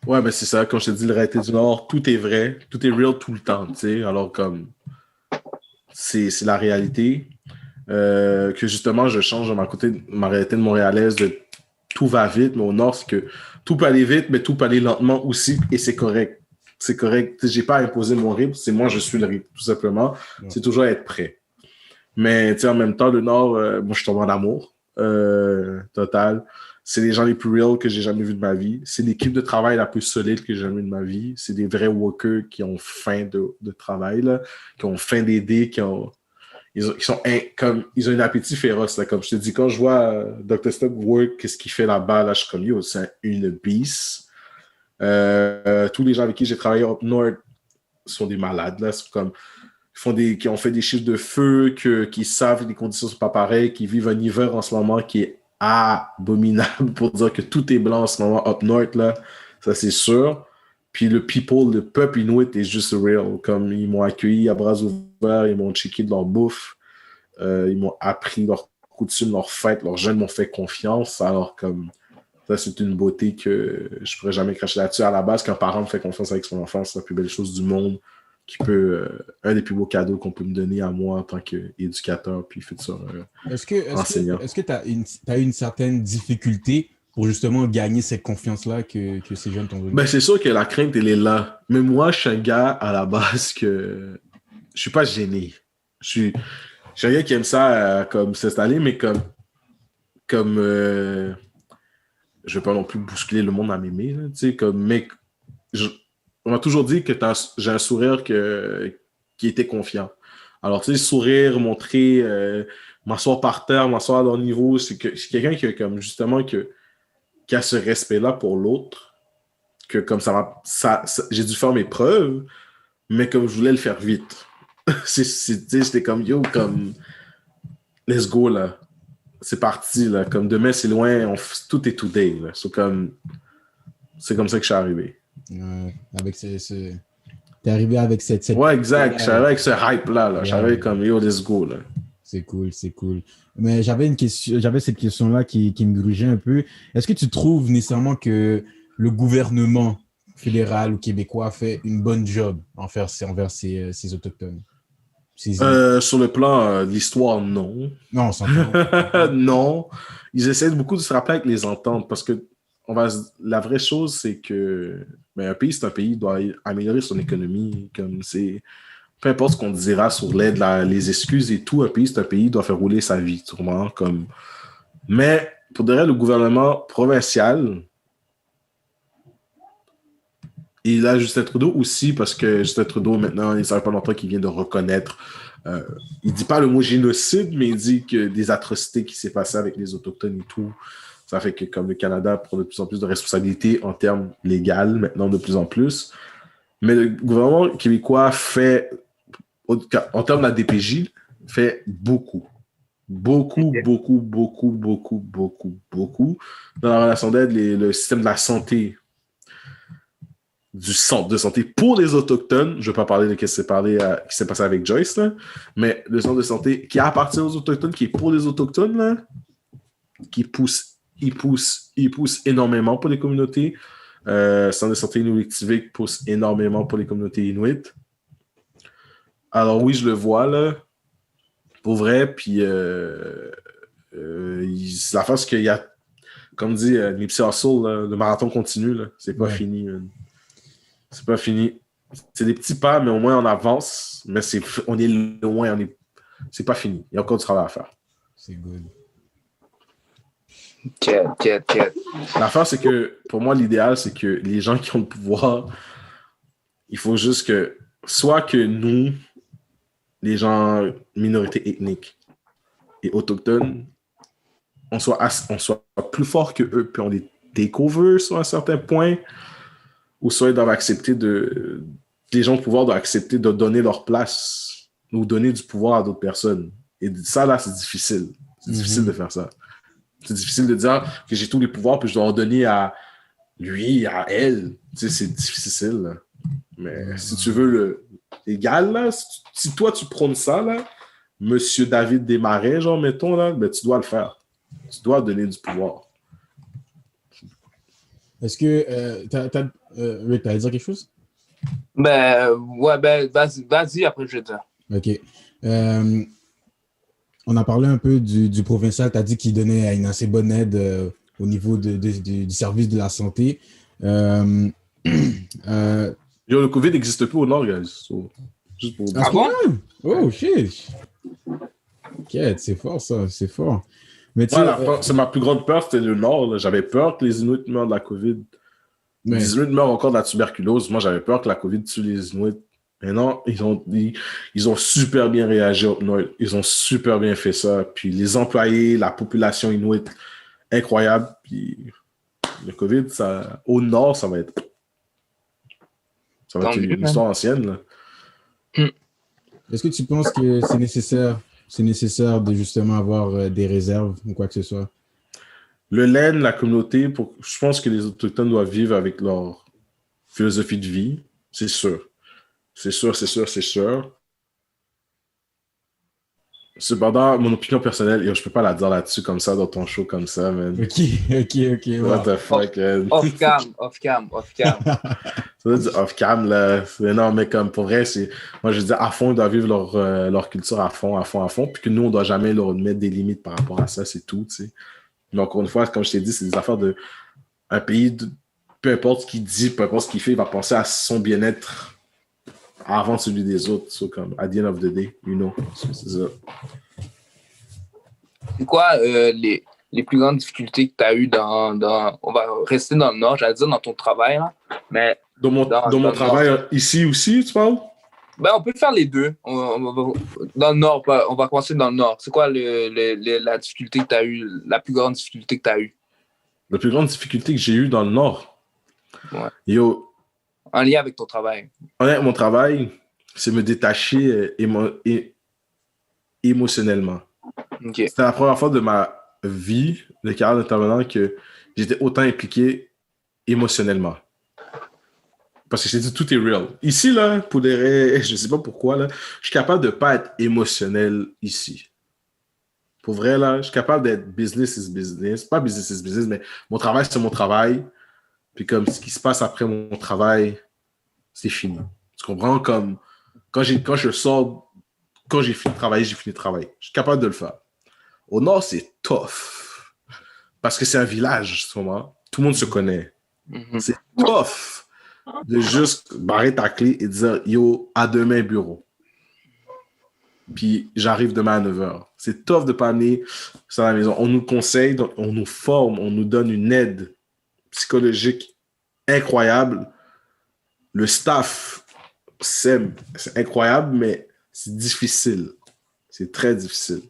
Ouais, ben c'est ça, comme je te dis, le réalité du Nord, tout est vrai, tout est real tout le temps, tu sais. Alors, comme, c'est la réalité. Que justement, je change ma réalité de montréalaise de tout va vite, mais au nord, c'est que tout peut aller vite, mais tout peut aller lentement aussi, et c'est correct. C'est correct. J'ai pas imposé mon rythme, c'est moi, je suis le rythme, tout simplement. Ouais. C'est toujours être prêt. Mais en même temps, le nord, moi, je tombe en amour total. C'est les gens les plus real que j'ai jamais vus de ma vie. C'est l'équipe de travail la plus solide que j'ai jamais vue de ma vie. C'est des vrais workers qui ont faim de travail, là, qui ont faim d'aider, ils ont un appétit féroce. Là. Comme je te dis, quand je vois Dr. Step work, qu'est-ce qu'il fait là-bas, là, je suis comme, yo, c'est une beast. Tous les gens avec qui j'ai travaillé up north sont des malades. Là. C'est comme, qui ont fait des chiffres de feu, qui savent que les conditions ne sont pas pareilles, qui vivent un hiver en ce moment qui est abominable pour dire que tout est blanc en ce moment up north. Là. Ça, c'est sûr. Puis le peuple inuit est juste real. Comme ils m'ont accueilli à bras ouverts, ils m'ont checké de leur bouffe, ils m'ont appris leurs coutumes, leurs fêtes, leurs jeunes m'ont fait confiance. Alors, comme ça, c'est une beauté que je pourrais jamais cracher là-dessus. À la base, qu'un parent me fait confiance avec son enfant, c'est la plus belle chose du monde, un des plus beaux cadeaux qu'on peut me donner à moi en tant qu'éducateur puis futur enseignant. Est-ce que tu as une certaine difficulté pour justement gagner cette confiance-là que ces jeunes t'ont donnée? Ben, c'est sûr que la crainte, elle est là. Mais moi, je suis un gars à la base que je suis pas gêné. Je suis un gars qui aime ça comme s'installer, mais comme je vais pas non plus bousculer le monde à m'aimer. Tu sais, comme mec, on m'a toujours dit que j'ai un sourire qui était confiant. Alors, tu sais, sourire, montrer, m'asseoir par terre, m'asseoir à leur niveau, c'est quelqu'un qui, comme justement, qui a ce respect-là pour l'autre, que comme ça j'ai dû faire mes preuves, mais comme je voulais le faire vite. C'était comme, yo, comme, let's go, là. C'est parti, là. Comme demain, c'est loin, tout est today, là. C'est comme ça que je suis arrivé. T'es arrivé avec cette... Ouais, exact. Je suis arrivé avec ce hype-là, là. Je suis arrivé comme, yo, let's go, là. C'est cool. Mais j'avais cette question-là qui me grugeait un peu. Est-ce que tu trouves nécessairement que le gouvernement fédéral ou québécois fait une bonne job envers ces autochtones? Sur le plan de l'histoire, non. Non, non. Ils essaient beaucoup de se rappeler avec les ententes parce que la vraie chose, c'est que un pays, c'est un pays, il doit améliorer son économie. Comme c'est... Peu importe ce qu'on dira sur l'aide, les excuses et tout, un pays, c'est un pays, il doit faire rouler sa vie, sûrement. Comme... Mais, pour de vrai, le gouvernement provincial, et là, Justin Trudeau aussi, parce que Justin Trudeau, maintenant, il ne savait pas longtemps qu'il vient de reconnaître, il ne dit pas le mot génocide, mais il dit que des atrocités qui s'est passées avec les Autochtones et tout, ça fait que comme le Canada prend de plus en plus de responsabilités en termes légaux, maintenant de plus en plus. Mais le gouvernement québécois fait, en termes de la DPJ, fait beaucoup. Beaucoup dans la relation d'aide, le système de la santé, du centre de santé pour les Autochtones. Je ne vais pas parler de ce qui s'est passé avec Joyce, là, mais le centre de santé qui appartient aux Autochtones, qui est pour les Autochtones, là, il pousse énormément pour les communautés. Centre de santé Inuit pousse énormément pour les communautés Inuit. Alors oui, je le vois, là, pour vrai, puis la face qu'il y a, comme dit Nipsey Hussle, le marathon continue, là, c'est pas fini. C'est pas fini. C'est des petits pas, mais au moins on avance, mais on est loin, c'est pas fini. Il y a encore du travail à faire. C'est good. L'affaire, c'est que, pour moi, l'idéal, c'est que les gens qui ont le pouvoir, il faut juste que, soit que nous, les gens minorités ethniques et autochtones, on soit plus forts que eux, puis on les take over sur un certain point, ou soit ils doivent accepter les gens au pouvoir doivent accepter de donner leur place ou donner du pouvoir à d'autres personnes. Et ça, là, c'est difficile. C'est difficile de faire ça. C'est difficile de dire que j'ai tous les pouvoirs puis je dois en donner à lui, à elle. Tu sais, c'est difficile. Là. Mais si tu veux l'égal, là, si toi, tu prônes ça, là, Monsieur David Desmarais, genre, mettons, là, ben, tu dois le faire. Tu dois donner du pouvoir. Est-ce que Rick, t'allais dire quelque chose? Vas-y, après je vais dire. OK. On a parlé un peu du provincial. Tu as dit qu'il donnait une assez bonne aide au niveau du service de la santé. Le COVID n'existe plus au Nord, guys. So, juste pour Ah bon? Oh, shit. Ok, c'est fort, ça. C'est fort. Mais tu c'est ma plus grande peur, c'était le Nord. Là. J'avais peur que les Inuits meurent de la COVID. Les Inuits meurent encore de la tuberculose. Moi, j'avais peur que la COVID tue les Inuits. Mais non, ils ont super bien réagi au Nord. Ils ont super bien fait ça. Puis les employés, la population Inuit, incroyable. Puis le COVID, ça, au Nord, ça va être une histoire ancienne. Là. Est-ce que tu penses que c'est nécessaire de justement avoir des réserves ou quoi que ce soit? Le LEN, la communauté, je pense que les Autochtones doivent vivre avec leur philosophie de vie. C'est sûr. C'est sûr. Cependant, mon opinion personnelle, je peux pas la dire là-dessus comme ça, dans ton show comme ça, man. Ok. What the fuck, man. Off cam. Ça veut dire off-cam, là. Non, mais comme pour vrai, moi, je dis à fond, ils doivent vivre leur culture à fond. Puis que nous, on doit jamais leur mettre des limites par rapport à ça, c'est tout, tu sais. Mais encore une fois, comme je t'ai dit, c'est des affaires de un pays, peu importe ce qu'il dit, peu importe ce qu'il fait, il va penser à son bien-être avant celui des autres. So, comme, at the end of the day, c'est ça. C'est quoi les plus grandes difficultés que tu as eues on va rester dans le Nord, j'allais dire dans ton travail, là, mais... Dans mon travail, ici aussi, tu parles? Ben, on peut faire les deux. Dans le Nord, on va commencer dans le Nord. C'est quoi la difficulté que tu as eue, la plus grande difficulté que tu as eue? La plus grande difficulté que j'ai eue dans le Nord? Ouais. Yo, en lien avec ton travail? Mon travail, c'est me détacher émotionnellement. Okay. C'était la première fois de ma vie de carrière d'intervenant que j'étais autant impliqué émotionnellement. Parce que je t'ai dit, tout est real. Ici, là, pour des je sais pas pourquoi, là, je suis capable de pas être émotionnel ici. Pour vrai, là, je suis capable d'être business is business. Pas business is business, mais mon travail, c'est mon travail. Puis comme ce qui se passe après mon travail, c'est fini. Tu comprends? Comme quand je sors, quand j'ai fini de travailler, j'ai fini de travailler. Je suis capable de le faire. Au Nord, c'est tough. Parce que c'est un village, tu comprends? Tout le monde se connaît. Mm-hmm. C'est tough de juste barrer ta clé et dire « Yo, à demain, bureau. » Puis j'arrive demain à 9h. C'est tough de pas amener ça à la maison. On nous conseille, on nous forme, on nous donne une aide psychologique incroyable. Le staff, c'est incroyable, mais c'est difficile. C'est très difficile.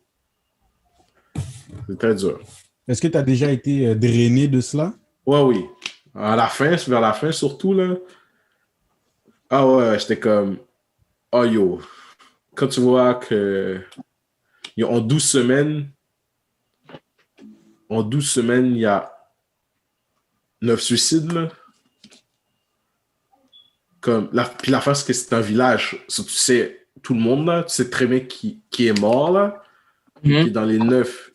C'est très dur. Est-ce que tu as déjà été drainé de cela? Oui. Vers la fin surtout, là. Ah ouais, j'étais comme, oh yo, quand tu vois que en 12 semaines, il y a 9 suicides, là. Comme, puis la face, c'est que c'est un village. Tu sais, tout le monde, là, tu sais très bien qui est mort, là. Mm-hmm. Puis dans les 9,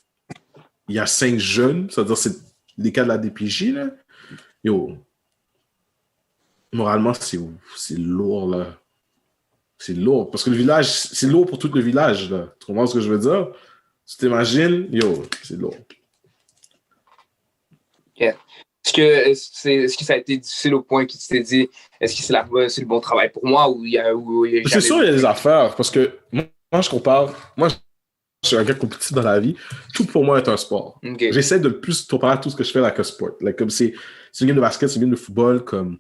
il y a 5 jeunes, c'est-à-dire c'est les cas de la DPJ, là. Yo, moralement, c'est lourd, là. C'est lourd. Parce que le village, c'est lourd pour tout le village, là. Tu comprends ce que je veux dire? Tu t'imagines? Yo, c'est lourd. Yeah. Est-ce que ça a été difficile au point que tu t'es dit, est-ce que c'est le bon travail pour moi ou il y a c'est sûr, il y a des affaires. Parce que moi, je compare. Moi, je suis un gars compétitif dans la vie. Tout pour moi est un sport. Okay. J'essaie de le plus comparer tout ce que je fais like un sport. Like, comme c'est une game de basket, c'est une game de football, comme.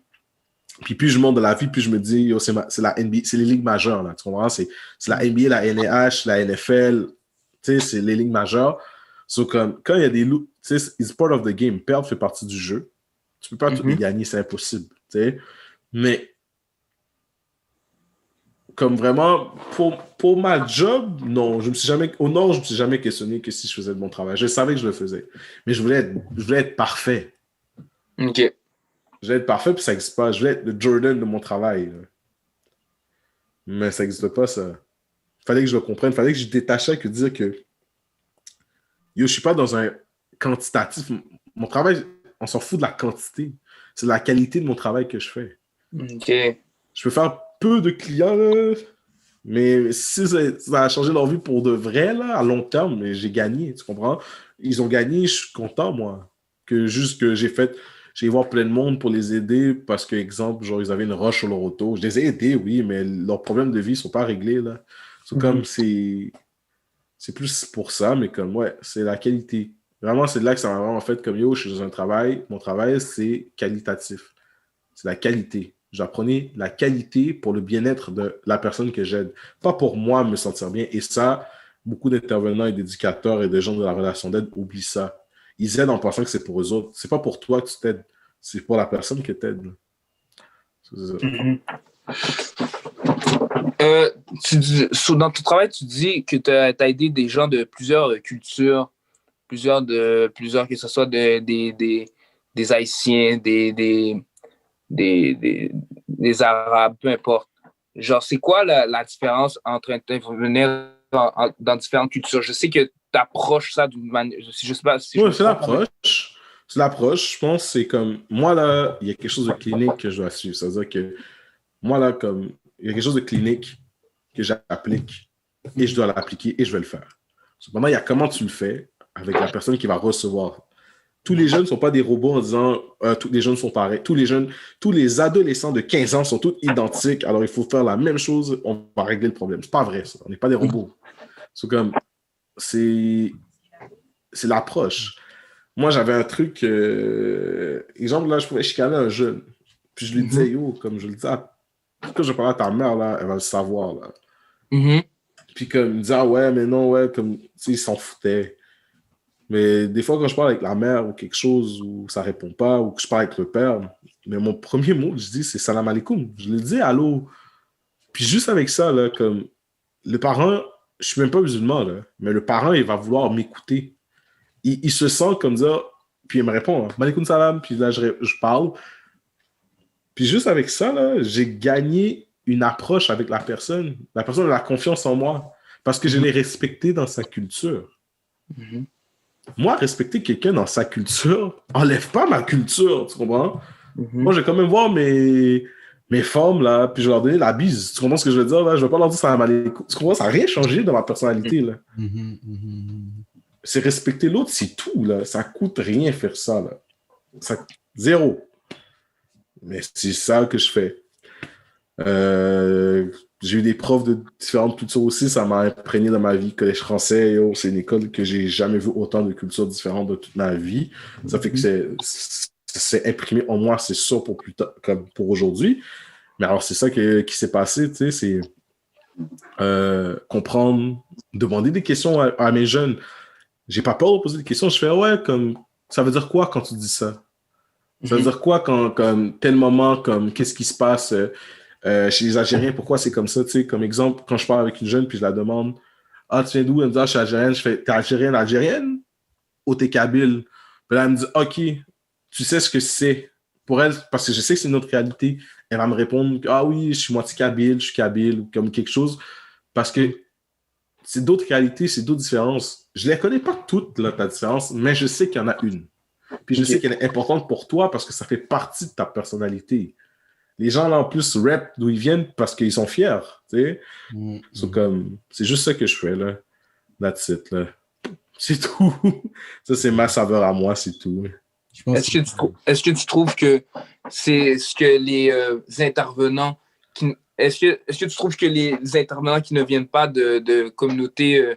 Puis plus je monte dans la vie, plus je me dis, yo, c'est la NBA, c'est les ligues majeures, là, tu comprends? C'est la NBA, la NAH, la NFL, tu sais, c'est les ligues majeures. So, comme, quand il y a des loups, tu sais, it's part of the game. Perdre fait partie du jeu. Tu peux pas tout les gagner, c'est impossible, tu sais. Mais, comme vraiment, pour ma job, non, au Nord, je me suis jamais questionné que si je faisais de mon travail. Je savais que je le faisais. Mais je voulais être parfait. OK. Je voulais être parfait, puis ça n'existe pas. Je voulais être le Jordan de mon travail. Là. Mais ça n'existe pas, ça. Il fallait que je le comprenne. Il fallait que je détachais que dire que yo, je suis pas dans un quantitatif. Mon travail, on s'en fout de la quantité. C'est la qualité de mon travail que je fais. OK. Je peux faire peu de clients, là, mais si ça a changé leur vie pour de vrai, là, à long terme, j'ai gagné, tu comprends? Ils ont gagné, je suis content, moi. que juste que j'ai voir plein de monde pour les aider parce que, exemple, genre, ils avaient une roche sur leur auto. Je les ai aidés, oui, mais leurs problèmes de vie ne sont pas réglés, là. C'est comme, c'est plus pour ça, mais comme, ouais, c'est la qualité. Vraiment, c'est de là que ça m'a vraiment fait comme, yo, je suis dans un travail. Mon travail, c'est qualitatif. C'est la qualité. J'apprenais la qualité pour le bien-être de la personne que j'aide. Pas pour moi me sentir bien. Et ça, beaucoup d'intervenants et d'éducateurs et de gens de la relation d'aide oublient ça. Ils aident en pensant que c'est pour eux autres. C'est pas pour toi que tu t'aides. C'est pour la personne que tu aides. Dans ton travail, tu dis que tu as aidé des gens de plusieurs cultures, plusieurs, que ce soit des Haïtiens, des Arabes, peu importe. Genre, c'est quoi la différence entre intervenir dans différentes cultures? Je sais que tu approches ça d'une manière. Je sais pas si je Oui, me c'est trompe, mais... l'approche. C'est l'approche. Je pense que c'est comme. Moi, là, il y a quelque chose de clinique que je dois suivre. C'est-à-dire que moi, là, comme. Il y a quelque chose de clinique que j'applique et je dois l'appliquer et je vais le faire. Cependant, il y a comment tu le fais avec la personne qui va recevoir. Tous les jeunes ne sont pas des robots en disant tous les jeunes sont pareils. Tous les adolescents de 15 ans sont tous identiques. Alors, il faut faire la même chose. On va régler le problème. C'est pas vrai, ça. On n'est pas des robots. C'est comme. C'est l'approche. Moi, j'avais un truc. Exemple, là, je pouvais chicaner un jeune. Puis je lui disais, yo, comme je le disais, quand je parlais à ta mère, là, elle va le savoir, là. Puis comme, il me disait, ah ouais, mais non, ouais, comme, tu sais, il s'en foutait. Mais des fois, quand je parle avec la mère ou quelque chose où ça répond pas, ou que je parle avec le père, mais mon premier mot que je dis, c'est salam alaikum. Je lui dis allô. Puis juste avec ça, là, comme, le parent, je suis même pas musulman, là, mais le parent, il va vouloir m'écouter. Il se sent comme ça, puis il me répond, hein, Malikoum salam, puis là, je parle. Puis juste avec ça, là, j'ai gagné une approche avec la personne. La personne a la confiance en moi parce que je l'ai respecté dans sa culture. Moi, respecter quelqu'un dans sa culture enlève pas ma culture, tu comprends? Moi, je vais quand même voir mes femmes, là, puis je vais leur donner la bise. Tu comprends ce que je veux dire, là? Je vais pas leur dire ça à tu comprends? Ça n'a rien changé dans ma personnalité, là. C'est respecter l'autre, c'est tout, là. Ça coûte rien faire ça, là. Zéro. Mais c'est ça que je fais. J'ai eu des profs de différentes cultures aussi, ça m'a imprégné dans ma vie. Collège français, c'est une école que j'ai jamais vu autant de cultures différentes de toute ma vie. Ça fait que c'est imprimé en moi, c'est sûr pour plus tard, comme pour aujourd'hui. Mais alors, c'est ça qui s'est passé, tu sais, c'est comprendre, demander des questions à mes jeunes. J'ai pas peur de poser des questions. Je fais, ouais, comme, ça veut dire quoi quand tu dis ça? Ça veut dire quoi quand, comme, tel moment, comme, qu'est-ce qui se passe chez les Algériens? Pourquoi c'est comme ça? Tu sais, comme exemple, quand je parle avec une jeune puis je la demande, ah, tu viens d'où? Elle me dit, ah, je suis algérienne. Je fais, t'es algérienne ou t'es kabyle? Puis là, elle me dit, OK, tu sais ce que c'est pour elle, parce que je sais que c'est notre réalité. Elle va me répondre, ah oui, je suis moitié kabyle, je suis kabyle, ou comme quelque chose, parce que c'est d'autres réalités, c'est d'autres différences. Je ne les connais pas toutes, là, ta différence, mais je sais qu'il y en a une. Puis je sais qu'elle est importante pour toi parce que ça fait partie de ta personnalité. Les gens, là, en plus, rap d'où ils viennent parce qu'ils sont fiers, tu sais. C'est juste ça que je fais, là. That's it, là. C'est tout. Ça, c'est ma saveur à moi, c'est tout. Est-ce que tu trouves que c'est ce que les intervenants est-ce que tu trouves que les intervenants qui ne viennent pas de communautés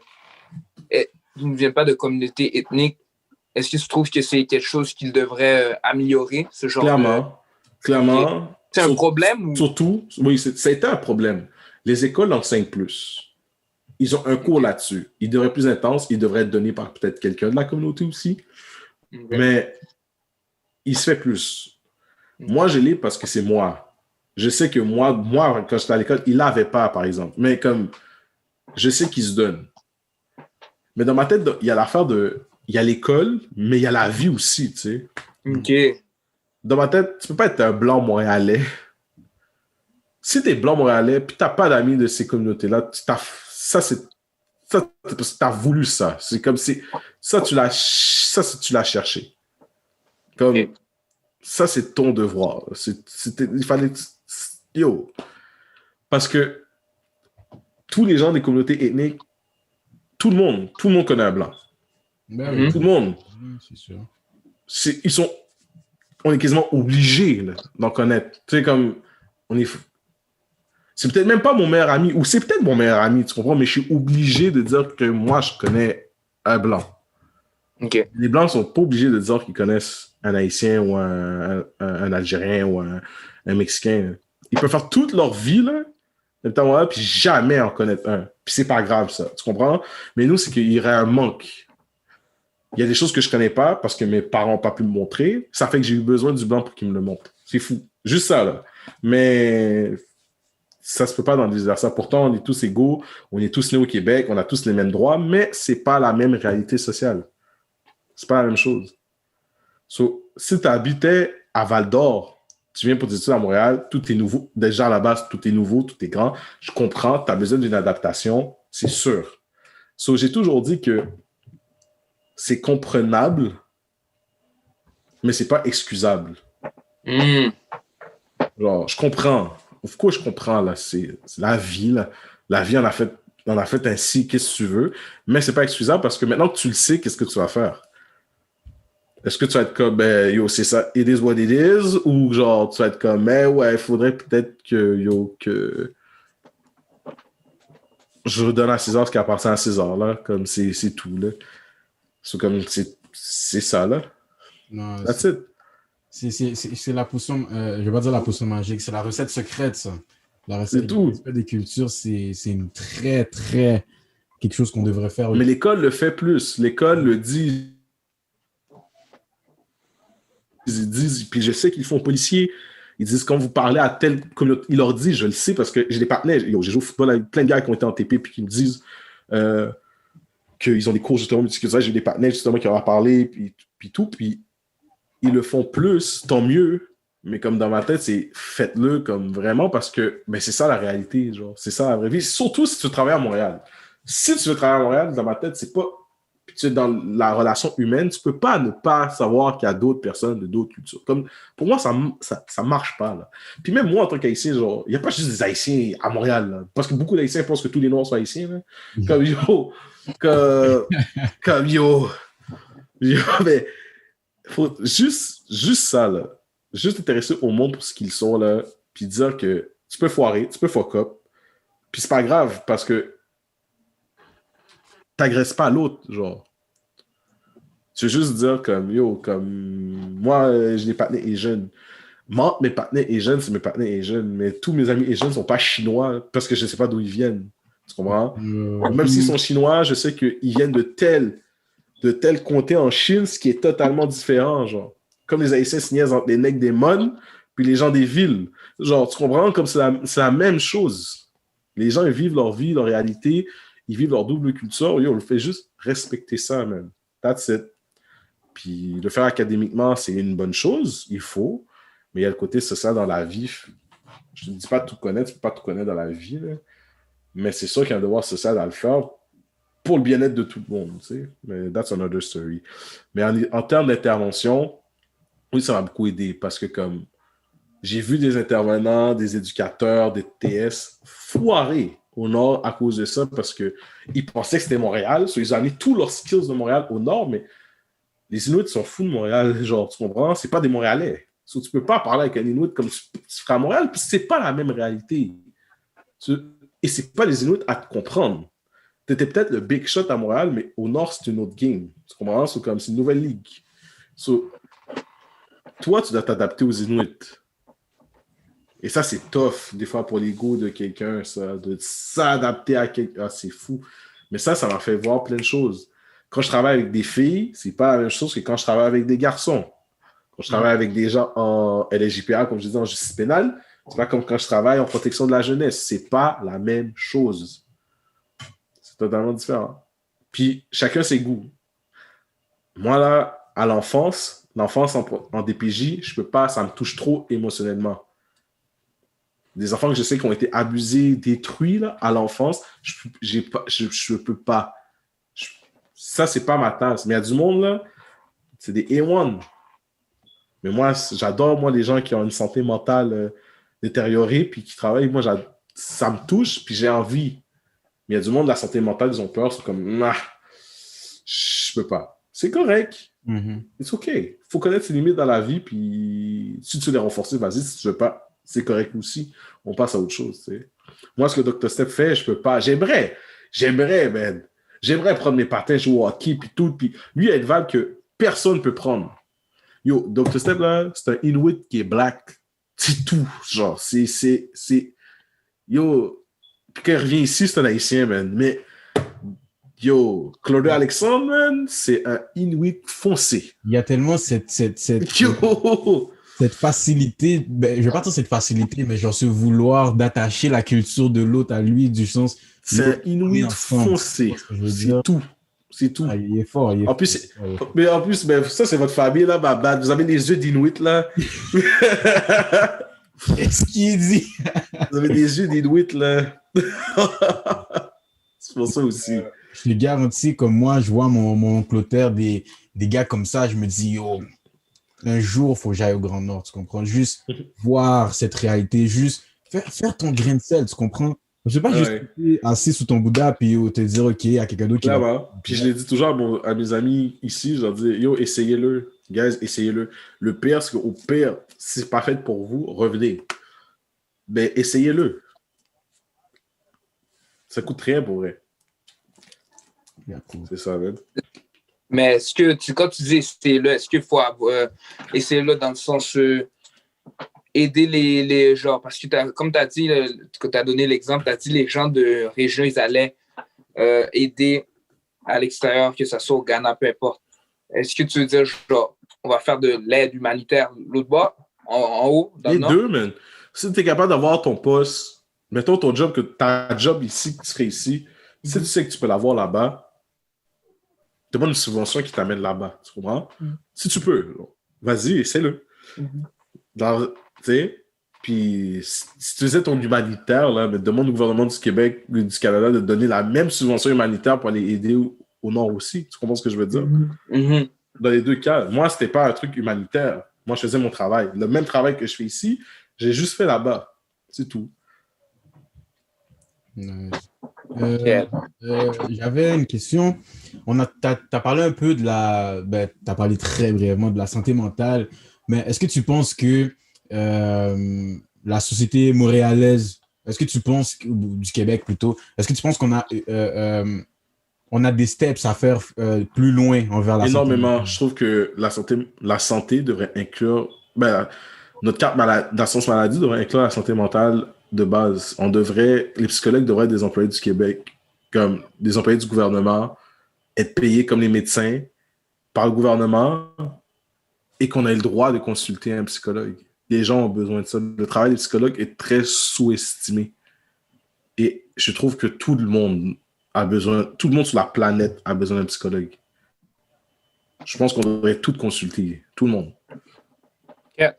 ethniques, est-ce que tu trouves que c'est quelque chose qu'ils devraient améliorer, ce genre Clairement. C'est un problème ou... Surtout, oui, ça a été un problème. Les écoles enseignent plus. Ils ont un cours là-dessus. Il devrait être plus intense. Il devrait être donné par peut-être quelqu'un de la communauté aussi. Mais il se fait plus. Moi, je l'ai parce que c'est moi. Je sais que moi, quand j'étais à l'école, il l'avait pas, par exemple. Mais comme, je sais qu'il se donne. Mais dans ma tête, il y a l'affaire de... Il y a l'école, mais il y a la vie aussi, tu sais. OK. Dans ma tête, tu peux pas être un blanc montréalais. Si t'es blanc montréalais, puis t'as pas d'amis de ces communautés-là, ça, c'est parce que t'as voulu ça. C'est comme si... Ça, tu l'as cherché. Comme... Okay. Ça, c'est ton devoir. Il fallait... Yo! Parce que tous les gens des communautés ethniques, tout le monde connaît un blanc. Ben oui. Tout le monde. Oui, c'est sûr. on est quasiment obligé là, d'en connaître. Tu sais, comme, c'est peut-être même pas mon meilleur ami, ou c'est peut-être mon meilleur ami, tu comprends, mais je suis obligé de dire que moi, je connais un Blanc. OK. Les Blancs sont pas obligés de dire qu'ils connaissent un Haïtien ou un Algérien ou un Mexicain. Ils peuvent faire toute leur vie, là, puis jamais en connaître un. Puis c'est pas grave, ça. Tu comprends? Mais nous, c'est qu'il y aurait un manque. Il y a des choses que je connais pas parce que mes parents n'ont pas pu me montrer. Ça fait que j'ai eu besoin du Blanc pour qu'il me le montre. C'est fou. Juste ça, là. Mais ça se peut pas dans le vice-versa. Pourtant, on est tous égaux. On est tous nés au Québec. On a tous les mêmes droits. Mais c'est pas la même réalité sociale. C'est pas la même chose. So, si tu habitais à Val-d'Or, tu viens pour tes études à Montréal, tout est nouveau. Déjà, à la base, tout est nouveau, tout est grand. Je comprends, tu as besoin d'une adaptation, c'est sûr. So, j'ai toujours dit que c'est comprenable, mais c'est pas excusable. Genre, je comprends. Pourquoi je comprends, là? C'est la vie, là. La vie en a fait ainsi, qu'est-ce que tu veux, mais c'est pas excusable parce que maintenant que tu le sais, qu'est-ce que tu vas faire? Est-ce que tu vas être comme, ben, yo, c'est ça, it is what it is, ou genre, tu vas être comme, mais ouais, il faudrait peut-être que je redonne à César ce qui appartient à César, là, comme c'est tout, là. C'est comme, c'est ça, là. Non, That's it. c'est la potion, je vais pas dire la potion magique, c'est la recette secrète, ça. La recette C'est tout. des cultures, c'est une très, très... quelque chose qu'on devrait faire. Mais l'école le fait plus. L'école le dit. Ils disent, puis je sais qu'ils font policiers. Ils disent, quand vous parlez à tel communauté, ils leur disent, je le sais parce que j'ai des partenaires, j'ai joué au football avec plein de gars qui ont été en TP puis qui me disent qu'ils ont des cours justement multiculturels. J'ai des partenaires justement qui leur parlé, puis tout, puis ils le font plus, tant mieux. Mais comme dans ma tête, c'est faites-le comme vraiment parce que ben, c'est ça la réalité, genre. C'est ça la vraie vie. Surtout si tu travailles à Montréal. Si tu veux travailler à Montréal, dans ma tête, c'est pas. Puis tu es dans la relation humaine, tu peux pas ne pas savoir qu'il y a d'autres personnes de d'autres cultures. Comme, pour moi, ça marche pas, là. Puis même moi, en tant qu'Haïtien, genre, il n'y a pas juste des Haïtiens à Montréal, là. Parce que beaucoup d'Haïtiens pensent que tous les Noirs sont Haïtiens, là. Comme yo, mais faut juste ça, là. Juste t'intéresser au monde pour ce qu'ils sont, là, puis dire que tu peux foirer, tu peux fuck up, puis c'est pas grave, parce que t'agresses pas l'autre, genre. Tu veux juste dire comme, yo, comme, moi, j'ai des partenaires et jeunes. Moi, mes partenaires et jeunes, c'est mes partenaires et jeunes, mais tous mes amis et jeunes sont pas chinois parce que je sais pas d'où ils viennent. Tu comprends? Même s'ils sont chinois, je sais qu'ils viennent de tel comté en Chine, ce qui est totalement différent, genre. Comme les Haïtiens se niaisent entre les nègres des mônes puis les gens des villes. Genre, tu comprends? Comme c'est la même chose. Les gens, ils vivent leur vie, leur réalité, ils vivent leur double culture. Yo, on le fait juste respecter ça, man. That's it. Puis le faire académiquement, c'est une bonne chose, il faut, mais il y a le côté social dans la vie. Je ne dis pas tout connaître, tu ne peux pas tout connaître dans la vie, là. Mais c'est sûr qu'il y a un devoir social à le faire pour le bien-être de tout le monde, tu sais. Mais that's another story. Mais en termes d'intervention, oui, ça m'a beaucoup aidé parce que comme j'ai vu des intervenants, des éducateurs, des TS foirer au Nord à cause de ça parce qu'ils pensaient que c'était Montréal. So, ils ont amené tous leurs skills de Montréal au Nord, mais les Inuits sont fous de Montréal, genre, tu comprends? C'est pas des Montréalais. So, tu peux pas parler avec un Inuit comme tu feras à Montréal, puis c'est pas la même réalité. Et c'est pas les Inuits à te comprendre. T'étais peut-être le big shot à Montréal, mais au Nord, c'est une autre game. Tu comprends? C'est comme, c'est une nouvelle ligue. So, toi, tu dois t'adapter aux Inuits. Et ça, c'est tough, des fois, pour l'ego de quelqu'un, ça, de s'adapter à quelqu'un. Ah, c'est fou. Mais ça m'a fait voir plein de choses. Quand je travaille avec des filles, c'est pas la même chose que quand je travaille avec des garçons. Quand je travaille avec des gens en LGPA, comme je disais, en justice pénale, c'est pas comme quand je travaille en protection de la jeunesse. C'est pas la même chose. C'est totalement différent. Puis, chacun ses goûts. Moi, là, à l'enfance en DPJ, je peux pas, ça me touche trop émotionnellement. Des enfants que je sais qui ont été abusés, détruits, là, à l'enfance, je peux pas. Ça, c'est pas ma tasse. Mais il y a du monde, là, c'est des A1. Mais moi, j'adore, moi, les gens qui ont une santé mentale détériorée puis qui travaillent. Moi, ça me touche puis j'ai envie. Mais il y a du monde, la santé mentale, ils ont peur. C'est comme, nah, je peux pas. C'est correct. Mm-hmm. It's OK. faut connaître ses limites dans la vie, puis si tu veux les renforcer, vas-y, si tu veux pas, c'est correct aussi. On passe à autre chose, tu sais. Moi, ce que Dr. Step fait, je peux pas. J'aimerais, man. J'aimerais prendre mes patins, jouer au hockey, puis tout, puis lui, il a une vague que personne ne peut prendre. Yo, Dr. Step, là, c'est un Inuit qui est black. C'est tout, genre, c'est... Yo, puis quand il revient ici, c'est un Haïtien, man, mais... Yo, Claude Alexandre, man, c'est un Inuit foncé. Il y a tellement cette facilité, ben, je vais pas dire cette facilité, mais genre ce vouloir d'attacher la culture de l'autre à lui, du sens... C'est un Inuit foncé. C'est tout. C'est tout. Ah, il est fort. En plus, mais en plus, ben, ça, c'est votre famille, là, ma bad. Vous avez les yeux d'Inuit, là. Qu'est-ce qu'il dit? Vous avez des yeux d'Inuit, là. C'est pour ça aussi. Je te garantis, comme moi, je vois mon clotaire, des gars comme ça, je me dis, yo, un jour, il faut que j'aille au Grand Nord, tu comprends? Juste voir cette réalité, juste faire ton grain de sel, tu comprends? Je ne sais pas juste rester assis sous ton Bouddha puis te dire, OK, il y a quelqu'un d'autre qui va... Puis je l'ai dit toujours à mes amis ici, je leur dis, yo, essayez-le. Guys, essayez-le. Le pire, c'est qu'au pire, si c'est pas fait pour vous, revenez. Ben, essayez-le. Ça coûte rien pour vrai. C'est ça, même. Mais est-ce que, quand tu dis essayez-le, est-ce qu'il faut essayer-le dans le sens aider les gens? Parce que, comme tu as dit, que tu as donné l'exemple, tu as dit les gens de région, ils allaient aider à l'extérieur, que ce soit au Ghana, peu importe. Est-ce que tu veux dire, genre, on va faire de l'aide humanitaire l'autre bas, en haut, dans les le nord? Les deux, man. Si tu es capable d'avoir ton poste, mettons ton job, que ta job ici, qui serait ici, si tu sais que tu peux l'avoir là-bas, demande une subvention qui t'amène là-bas, tu comprends? Si tu peux, vas-y, essaie-le. Tu sais, puis si tu faisais ton humanitaire, là, mais demande au gouvernement du Québec, du Canada, de donner la même subvention humanitaire pour aller aider au nord aussi. Tu comprends ce que je veux dire? Dans les deux cas, moi, c'était pas un truc humanitaire. Moi, je faisais mon travail. Le même travail que je fais ici, j'ai juste fait là-bas. C'est tout. J'avais une question. T'as parlé un peu de t'as parlé très brièvement de la santé mentale, mais est-ce que tu penses que la société montréalaise, est-ce que tu penses, du Québec plutôt, est-ce que tu penses qu'on a des steps à faire plus loin envers la santé? Énormément. Je trouve que la santé devrait inclure, notre carte d'assurance maladie devrait inclure la santé mentale de base. Les psychologues devraient être des employés du Québec, comme des employés du gouvernement, être payés comme les médecins par le gouvernement et qu'on ait le droit de consulter un psychologue. Les gens ont besoin de ça. Le travail des psychologues est très sous-estimé. Et je trouve que tout le monde sur la planète a besoin d'un psychologue. Je pense qu'on devrait tout consulter. Tout le monde. Yeah.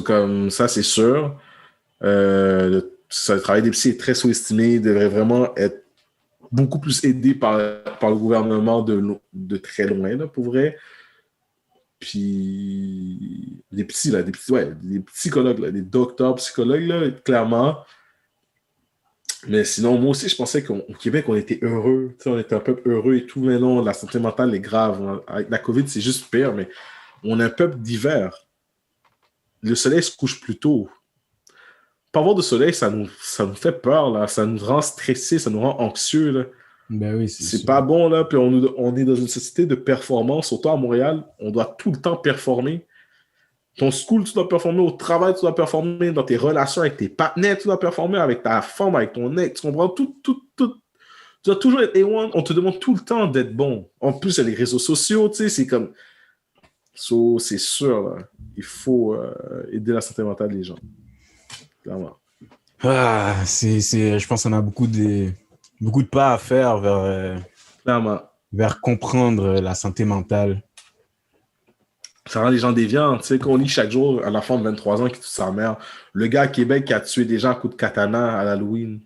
Comme ça, c'est sûr. Le travail des psys est très sous-estimé. Il devrait vraiment être beaucoup plus aidé par le gouvernement de très loin, là, pour vrai. Puis des psychologues, là, des docteurs psychologues, là, clairement. Mais sinon, moi aussi, je pensais qu'au Québec, on était heureux. On était un peuple heureux et tout. Mais non, la santé mentale est grave. Avec la COVID, c'est juste pire. Mais on est un peuple d'hiver. Le soleil se couche plus tôt. Pas avoir de soleil, ça nous fait peur. Là. Ça nous rend stressés, ça nous rend anxieux. Là. Ben oui, c'est pas bon. Là. Puis on est dans une société de performance. Surtout à Montréal, on doit tout le temps performer. Ton school, tu dois performer. Au travail, tu dois performer. Dans tes relations avec tes partenaires, tu dois performer. Avec ta femme, avec ton ex. Tu comprends? Tout. Tu dois toujours être A1. On te demande tout le temps d'être bon. En plus, il y a les réseaux sociaux. Tu sais, c'est comme... c'est sûr, là. Il faut aider la santé mentale des gens. Clairement. Je pense qu'on a beaucoup de pas à faire vers comprendre la santé mentale. Ça rend les gens déviants. Tu sais, qu'on lit chaque jour un enfant de 23 ans qui tue sa mère. Le gars à Québec qui a tué des gens à coups de katana à l'Halloween.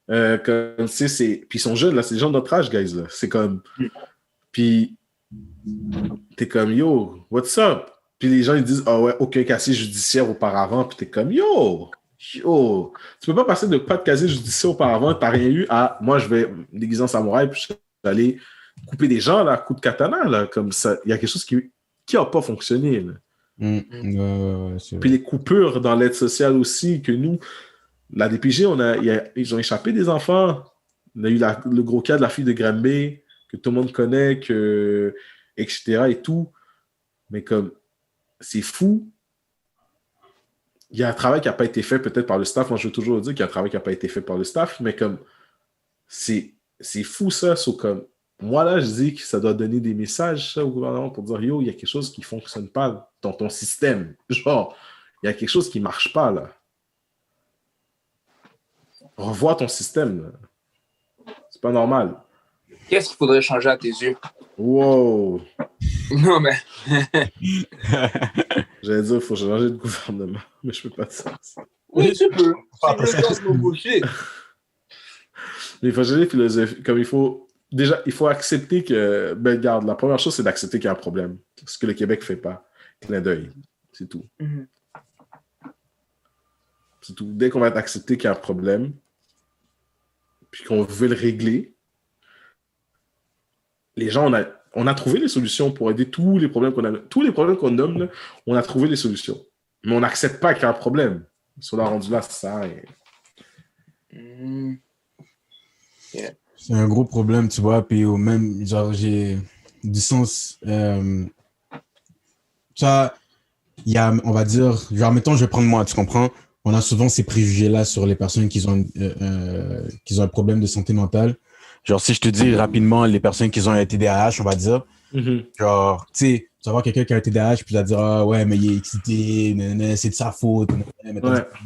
Comme, tu sais, puis ils sont jeunes, là. C'est des gens de notre âge, guys, là. C'est comme... Puis t'es comme, yo, what's up? Puis les gens, ils disent, ah ouais, aucun casier judiciaire auparavant. Puis t'es comme, yo, tu peux pas passer de pas de casier judiciaire auparavant, t'as rien eu à, moi, je vais déguiser en samouraï, puis je vais aller couper des gens, là, à coups de katana, là, comme ça. Il y a quelque chose qui qui n'a pas fonctionné, là? Puis les coupures dans l'aide sociale aussi, que nous, la DPG, ils ont échappé des enfants. On a eu le gros cas de la fille de Granby, que tout le monde connaît, etc. et tout. Mais comme, c'est fou. Il y a un travail qui n'a pas été fait peut-être par le staff. Moi, je veux toujours dire qu'il y a un travail qui n'a pas été fait par le staff, mais comme, c'est fou ça. Comme, moi, là, je dis que ça doit donner des messages ça, au gouvernement pour dire, yo, il y a quelque chose qui ne fonctionne pas dans ton système. Genre, il y a quelque chose qui ne marche pas, là. Revois ton système, là. C'est pas normal. Qu'est-ce qu'il faudrait changer à tes yeux? Wow! Non, mais... J'allais dire, il faut changer de gouvernement, mais je peux pas dire ça. Oui, tu peux. C'est juste dans nos bullshit. Mais il faut changer de philosophie. Comme déjà, il faut accepter que... Ben, regarde, la première chose, c'est d'accepter qu'il y a un problème. Ce que le Québec ne fait pas. Clin d'œil. C'est tout. Mm-hmm. C'est tout. Dès qu'on va accepter qu'il y a un problème, puis qu'on veut le régler, les gens, on a trouvé les solutions pour aider tous les problèmes qu'on a. Tous les problèmes qu'on nomme, là, on a trouvé les solutions. Mais on n'accepte pas qu'il y a un problème. Si on l'a rendu là, c'est ça. Yeah. C'est un gros problème, tu vois. Puis au même, genre, j'ai du sens. Ça, il y a, on va dire, genre, mettons, je vais prendre moi, tu comprends? On a souvent ces préjugés-là sur les personnes qui ont un problème de santé mentale. Genre, si je te dis rapidement, les personnes qui ont un TDAH, on va dire, genre, tu sais, tu vas voir quelqu'un qui a un TDAH, puis tu vas dire, ah ouais, mais il est excité, c'est de sa faute,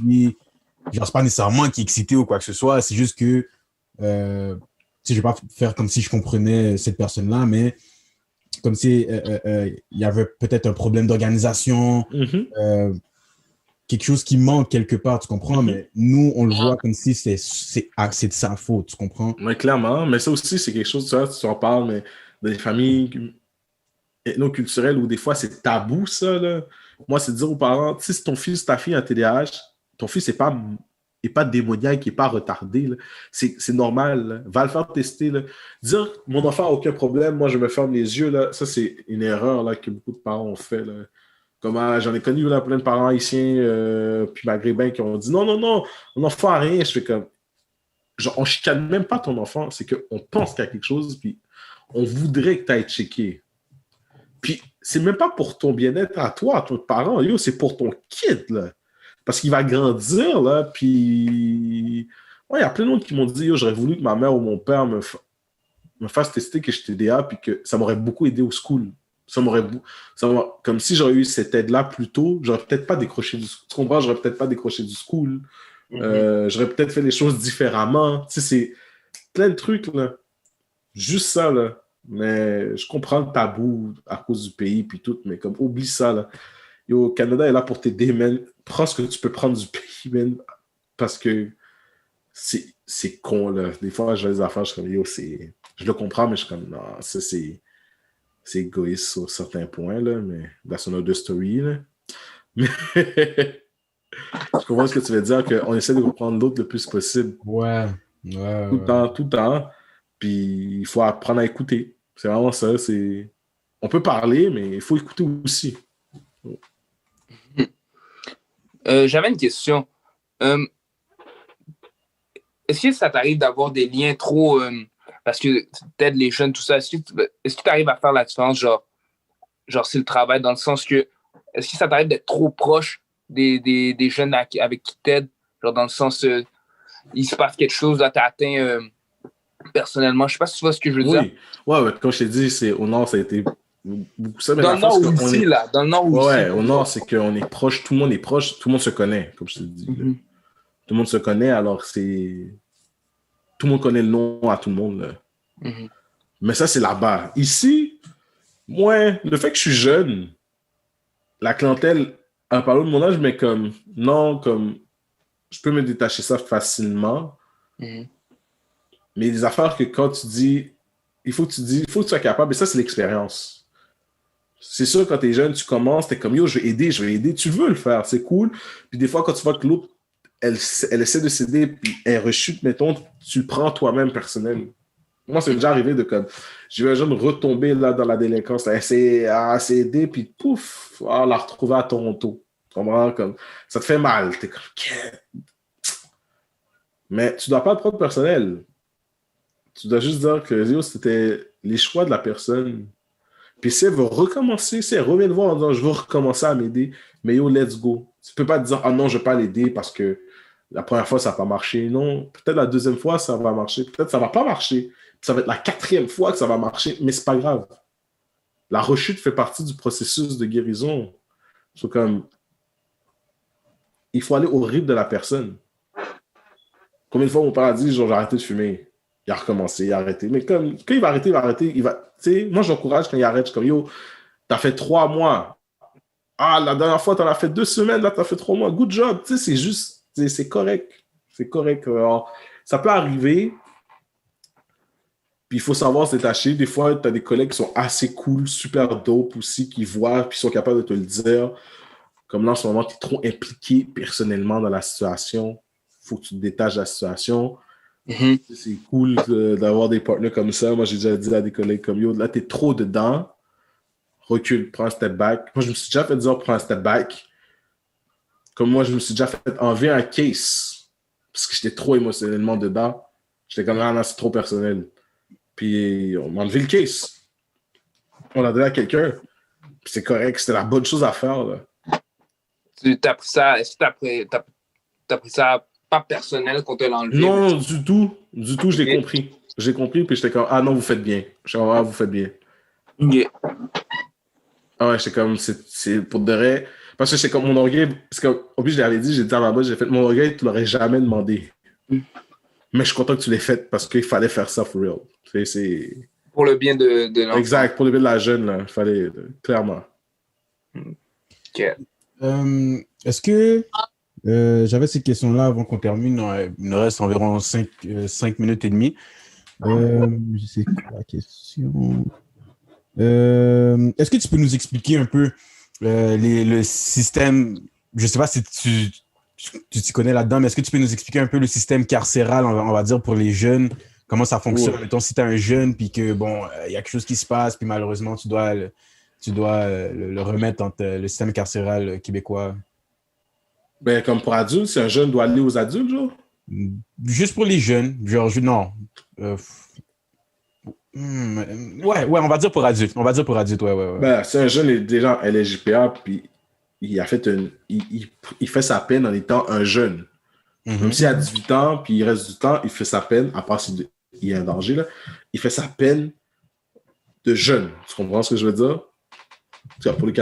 lui, genre, c'est pas nécessairement qu'il est excité ou quoi que ce soit, c'est juste que, tu sais, je vais pas faire comme si je comprenais cette personne-là, mais comme si il y avait peut-être un problème d'organisation, quelque chose qui manque quelque part, tu comprends? Mais nous, on le voit comme si c'est de sa faute, tu comprends? Oui, clairement. Mais ça aussi, c'est quelque chose, tu en parles, mais des familles ethnoculturelles où des fois, c'est tabou, ça. Là. Moi, c'est de dire aux parents, si ton fils, ta fille a un TDAH, ton fils n'est pas démoniaque, il n'est pas retardé. Là. C'est normal. Là. Va le faire tester. Là. Dire, mon enfant n'a aucun problème, moi, je me ferme les yeux. Là. Ça, c'est une erreur là, que beaucoup de parents ont fait. Là. Comment j'en ai connu là, plein de parents haïtiens puis maghrébins qui ont dit non, mon enfant n'a rien. Je fais comme, genre, on ne chicane même pas ton enfant, c'est qu'on pense qu'il y a quelque chose, puis on voudrait que tu ailles checker. Puis, c'est même pas pour ton bien-être à toi, à ton parent, yo, c'est pour ton kid, là. Parce qu'il va grandir, là, puis... Ouais, il y a plein d'autres qui m'ont dit, yo, j'aurais voulu que ma mère ou mon père me fasse tester que j'étais TDA, puis que ça m'aurait beaucoup aidé au school. Comme si j'aurais eu cette aide-là plus tôt, j'aurais peut-être pas décroché du school. Tu comprends? J'aurais peut-être pas décroché du school. J'aurais peut-être fait les choses différemment. Tu sais, c'est plein de trucs, là. Juste ça, là. Mais je comprends le tabou à cause du pays, puis tout, mais comme, oublie ça, là. Yo, Canada est là pour t'aider, man. Prends ce que tu peux prendre du pays, man. Parce que c'est con, là. Des fois, je vois les affaires, je suis comme, yo, je le comprends, mais je suis comme, non, ça, c'est égoïste sur certains points, là, mais that's another story, là. Mais je comprends ce que tu veux dire, qu'on essaie de reprendre l'autre le plus possible. Ouais. Tout le temps. Puis il faut apprendre à écouter. C'est vraiment ça. On peut parler, mais il faut écouter aussi. J'avais une question. Est-ce que ça t'arrive d'avoir des liens trop... parce que t'aides les jeunes, tout ça. Est-ce que tu arrives à faire la différence, genre c'est le travail, dans le sens que... Est-ce que ça t'arrive d'être trop proche des jeunes avec qui t'aides? Genre dans le sens... il se passe quelque chose, là, t'as atteint... personnellement, je sais pas si tu vois ce que je veux dire. Ouais, comme je t'ai dit, au Nord, ça a été beaucoup ça. Mais dans le Nord ou ici, là. Dans le Nord ou ici. Ouais, au Nord, c'est qu'on est proche, tout le monde est proche, tout le monde se connaît, comme je te dis. Tout le monde se connaît, alors c'est... Tout le monde connaît le nom à tout le monde, là. Mais ça, c'est là-bas. Ici, moi, le fait que je suis jeune, la clientèle a parlé de mon âge, mais comme, je peux me détacher ça facilement. Mais des affaires que quand tu dis, il faut que tu sois capable, et ça, c'est l'expérience. C'est sûr, quand t'es jeune, tu commences, t'es comme, yo, je vais aider, tu veux le faire, c'est cool. Puis des fois, quand tu vois que l'autre, elle essaie de s'aider, puis elle rechute, mettons, tu le prends toi-même personnel. Moi, c'est déjà arrivé de comme, j'ai vu un jeune retomber là dans la délinquance, là, essayer d'aider, puis pouf, on l'a retrouvé à Toronto. Tu comprends? Comme, ça te fait mal. T'es comme, mais tu dois pas te prendre personnel. Tu dois juste dire que yo, c'était les choix de la personne. Puis si elle veut recommencer, si elle revient te voir en disant je veux recommencer à m'aider, mais yo, let's go. Tu peux pas te dire ah non, je vais pas l'aider parce que la première fois, ça n'a pas marché. Non, peut-être la deuxième fois, ça va marcher. Peut-être ça va pas marcher. Ça va être la quatrième fois que ça va marcher, mais c'est pas grave. La rechute fait partie du processus de guérison. C'est comme, il faut aller au rythme de la personne. Combien de fois mon père a dit, genre, j'ai arrêté de fumer. Il a recommencé, il a arrêté. Mais comme, quand il va arrêter, il va arrêter. Il va, tu sais, moi, j'encourage quand il arrête. Je suis comme, yo, t'as fait 3 mois. Ah, la dernière fois, t'en as fait 2 semaines. Là, t'as fait 3 mois. Good job. Tu sais, c'est juste, c'est correct. C'est correct. Alors, ça peut arriver. Puis il faut savoir se détacher. Des fois, tu as des collègues qui sont assez cool, super dope aussi, qui voient, puis sont capables de te le dire. Comme là, en ce moment, tu es trop impliqué personnellement dans la situation. Il faut que tu te détaches de la situation. Mhm. C'est cool d'avoir des partenaires comme ça. Moi, j'ai déjà dit à des collègues comme yo, là, tu es trop dedans. Recule, prends un step back. Moi, je me suis déjà fait dire, prends un step back. Comme moi, je me suis déjà fait enlever un case parce que j'étais trop émotionnellement dedans. J'étais comme, ah non, c'est trop personnel. Puis on m'a enlevé le case. On l'a donné à quelqu'un. Puis c'est correct, c'était la bonne chose à faire. Là. Tu as pris ça, est-ce que t'as pris ça pas personnel qu'on te l'a enlevé? Non, du tout. Du tout, je l'ai compris. J'ai compris, puis j'étais comme, ah non, vous faites bien. Je suis comme, ah, vous faites bien. Yeah. Ah ouais, j'étais comme, c'est pour de vrai. Parce que c'est comme mon orgueil, parce qu'au plus je l'avais dit, j'ai dit à ma boss, j'ai fait, mon orgueil, tu l'aurais jamais demandé. Mais je suis content que tu l'aies fait parce qu'il fallait faire ça for real. C'est... Pour le bien de l'enfant. Exact, pour le bien de la jeune, là. Il fallait, clairement. OK. Est-ce que j'avais ces questions-là avant qu'on termine? Il nous reste environ 5 minutes et demie. Je sais quoi la question. Est-ce que tu peux nous expliquer un peu le système? Je ne sais pas si tu t'y connais là-dedans, mais est-ce que tu peux nous expliquer un peu le système carcéral, on va dire, pour les jeunes? Comment ça fonctionne? Ouais. Mettons, si tu as un jeune, puis que, bon, il y a quelque chose qui se passe, puis malheureusement, tu dois le remettre entre le système carcéral québécois. Ben, comme pour adultes, si un jeune doit aller aux adultes, genre? Juste pour les jeunes. Genre, non. Ouais, on va dire pour adultes. Ouais. Ben, si un jeune est déjà en LGPA, puis il a fait il fait sa peine en étant un jeune. Même s'il a 18 ans, puis il reste du temps, il fait sa peine, à part s'il y a un danger, là, il fait sa peine de jeune. Tu comprends ce que je veux dire? Pour le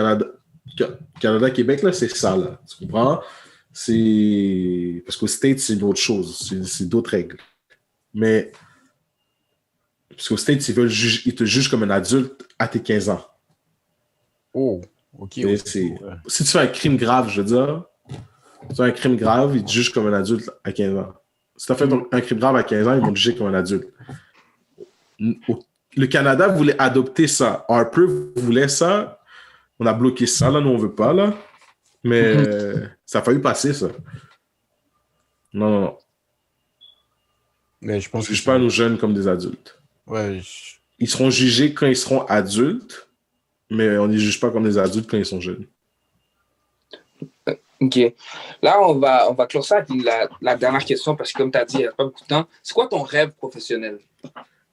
Canada-Québec, là, c'est ça, là. Tu comprends? C'est... Parce qu'au States, c'est une autre chose. C'est d'autres règles. Mais... Parce qu'au States, ils te jugent comme un adulte à tes 15 ans. Oh, OK. Si tu fais un crime grave, je veux dire, si tu fais un crime grave, ils te jugent comme un adulte à 15 ans. Si tu as fait un crime grave à 15 ans, ils vont te juger comme un adulte. Le Canada voulait adopter ça. Harper voulait ça. On a bloqué ça, là, nous, on veut pas, là. Mais ça a failli passer, ça. Non. Mais je pense que je ne juge pas nos jeunes comme des adultes. Ouais. Ils seront jugés quand ils seront adultes, mais on ne les juge pas comme des adultes quand ils sont jeunes. OK. Là, on va clore ça avec la dernière question, parce que comme tu as dit, il n'y a pas beaucoup de temps. C'est quoi ton rêve professionnel?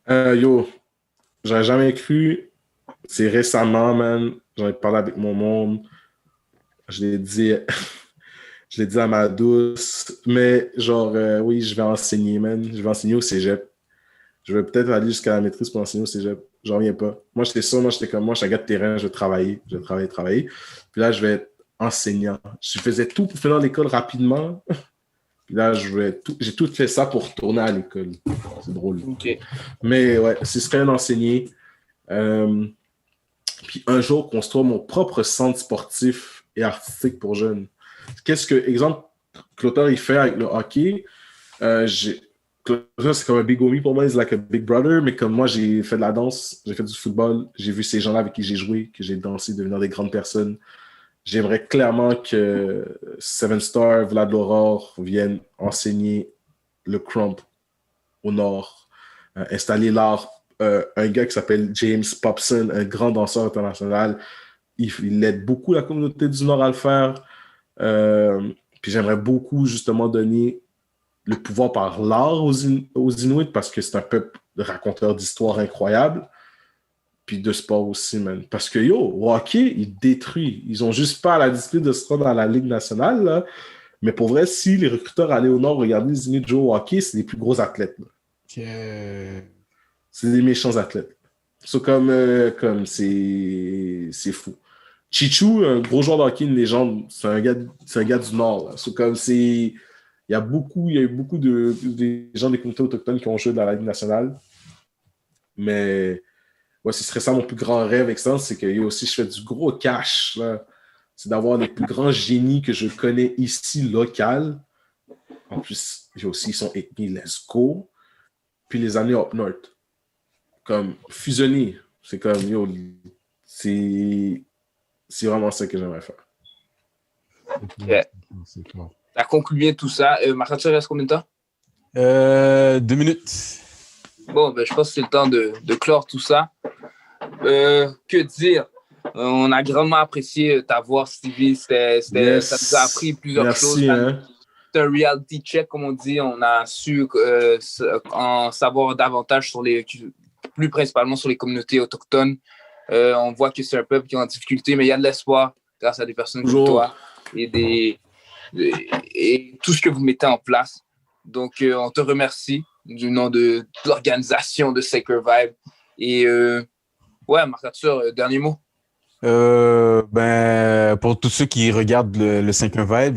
J'aurais jamais cru. C'est récemment, man. J'en ai parlé avec mon monde. Je l'ai dit à ma douce. Mais genre, oui, je vais enseigner, man. Je vais enseigner au cégep. Je vais peut-être aller jusqu'à la maîtrise pour enseigner au cégep. J'en reviens pas. Moi, j'étais sûr. Moi, j'étais comme moi. Je suis un gars de terrain. Je vais travailler. Puis là, je vais être enseignant. Je faisais tout pour finir l'école rapidement. Puis là, j'ai tout fait ça pour retourner à l'école. C'est drôle. Okay. Mais ouais, ce serait un enseigné. Puis un jour, construire mon propre centre sportif et artistique pour jeunes. Exemple, Clotaire, il fait avec le hockey. Clotaire, c'est comme un big homie pour moi, c'est like a big brother, mais comme moi, j'ai fait de la danse, j'ai fait du football, j'ai vu ces gens-là avec qui j'ai joué, que j'ai dansé, devenir des grandes personnes. J'aimerais clairement que Seven Star, Vlad L'Aurore viennent enseigner le crump au nord. installer l'art. Un gars qui s'appelle James Popson, un grand danseur international. Il aide beaucoup la communauté du Nord à le faire. Puis j'aimerais beaucoup justement donner le pouvoir par l'art aux Inuits parce que c'est un peuple de raconteurs d'histoires incroyables. Puis de sport aussi, man. Parce que, au hockey, ils détruisent. Ils ont juste pas la discipline de se rendre dans la Ligue nationale, là. Mais pour vrai, si les recruteurs allaient au Nord regarder les Inuits jouer au hockey, c'est les plus gros athlètes, là. C'est des méchants athlètes. C'est comme c'est fou. Chichu, un gros joueur de hockey, une légende, c'est un gars du Nord, là. C'est comme il y a eu beaucoup de gens des communautés autochtones qui ont joué dans la Ligue nationale. Mais ouais, ce serait ça mon plus grand rêve, Excellence, c'est que aussi je fais du gros cash, là. C'est d'avoir les plus grands génies que je connais ici, local. En plus, j'ai aussi son ethnie, let's go. Puis les années up north. Comme fusionner. C'est comme, c'est vraiment ça que j'aimerais faire. Yeah. Ça conclut bien tout ça. Marc-Antoine, il reste combien de temps? 2 minutes. Bon, ben, je pense que c'est le temps de clore tout ça. Que dire? On a grandement apprécié ta voix, Stevie. Ça nous a appris plusieurs choses. Hein? C'est un reality check, comme on dit. On a su en savoir davantage plus principalement sur les communautés autochtones. On voit que c'est un peuple qui est en difficulté, mais il y a de l'espoir grâce à des personnes comme toi et tout ce que vous mettez en place. Donc, on te remercie du nom de l'organisation de Sacred Vibe. Et ouais, Marc-Arthur, dernier mot. Pour tous ceux qui regardent le 5-1 Vibes,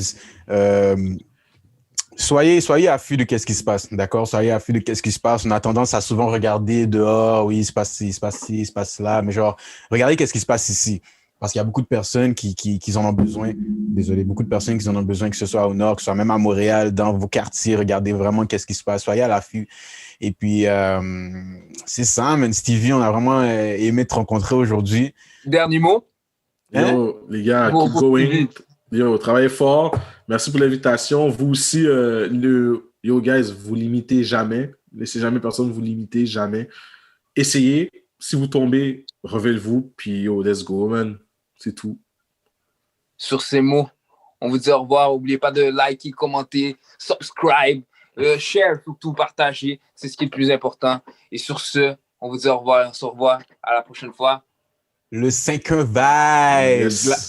soyez à l'affût de qu'est-ce qui se passe, d'accord? Soyez à l'affût de qu'est-ce qui se passe. On a tendance à souvent regarder dehors, oui, il se passe ci, il se passe ci, il se passe là, mais genre, regardez qu'est-ce qui se passe ici. Parce qu'il y a beaucoup de personnes qui en ont besoin. Désolé, beaucoup de personnes qui en ont besoin, que ce soit au Nord, que ce soit même à Montréal, dans vos quartiers. Regardez vraiment qu'est-ce qui se passe. Soyez à l'affût. Et puis, c'est ça, man. Stevie, on a vraiment aimé te rencontrer aujourd'hui. Dernier mot? Yo, les gars, keep going. Yo, travaillez fort. Merci pour l'invitation. Vous aussi, yo, guys, vous limitez jamais. Laissez jamais personne vous limiter, jamais. Essayez. Si vous tombez, relevez-vous. Puis, yo, let's go, man. C'est tout. Sur ces mots, on vous dit au revoir. N'oubliez pas de liker, commenter, subscribe, share, surtout partager. C'est ce qui est le plus important. Et sur ce, on vous dit au revoir. On se revoit à la prochaine fois. Le 5-1 Vibes. Yes.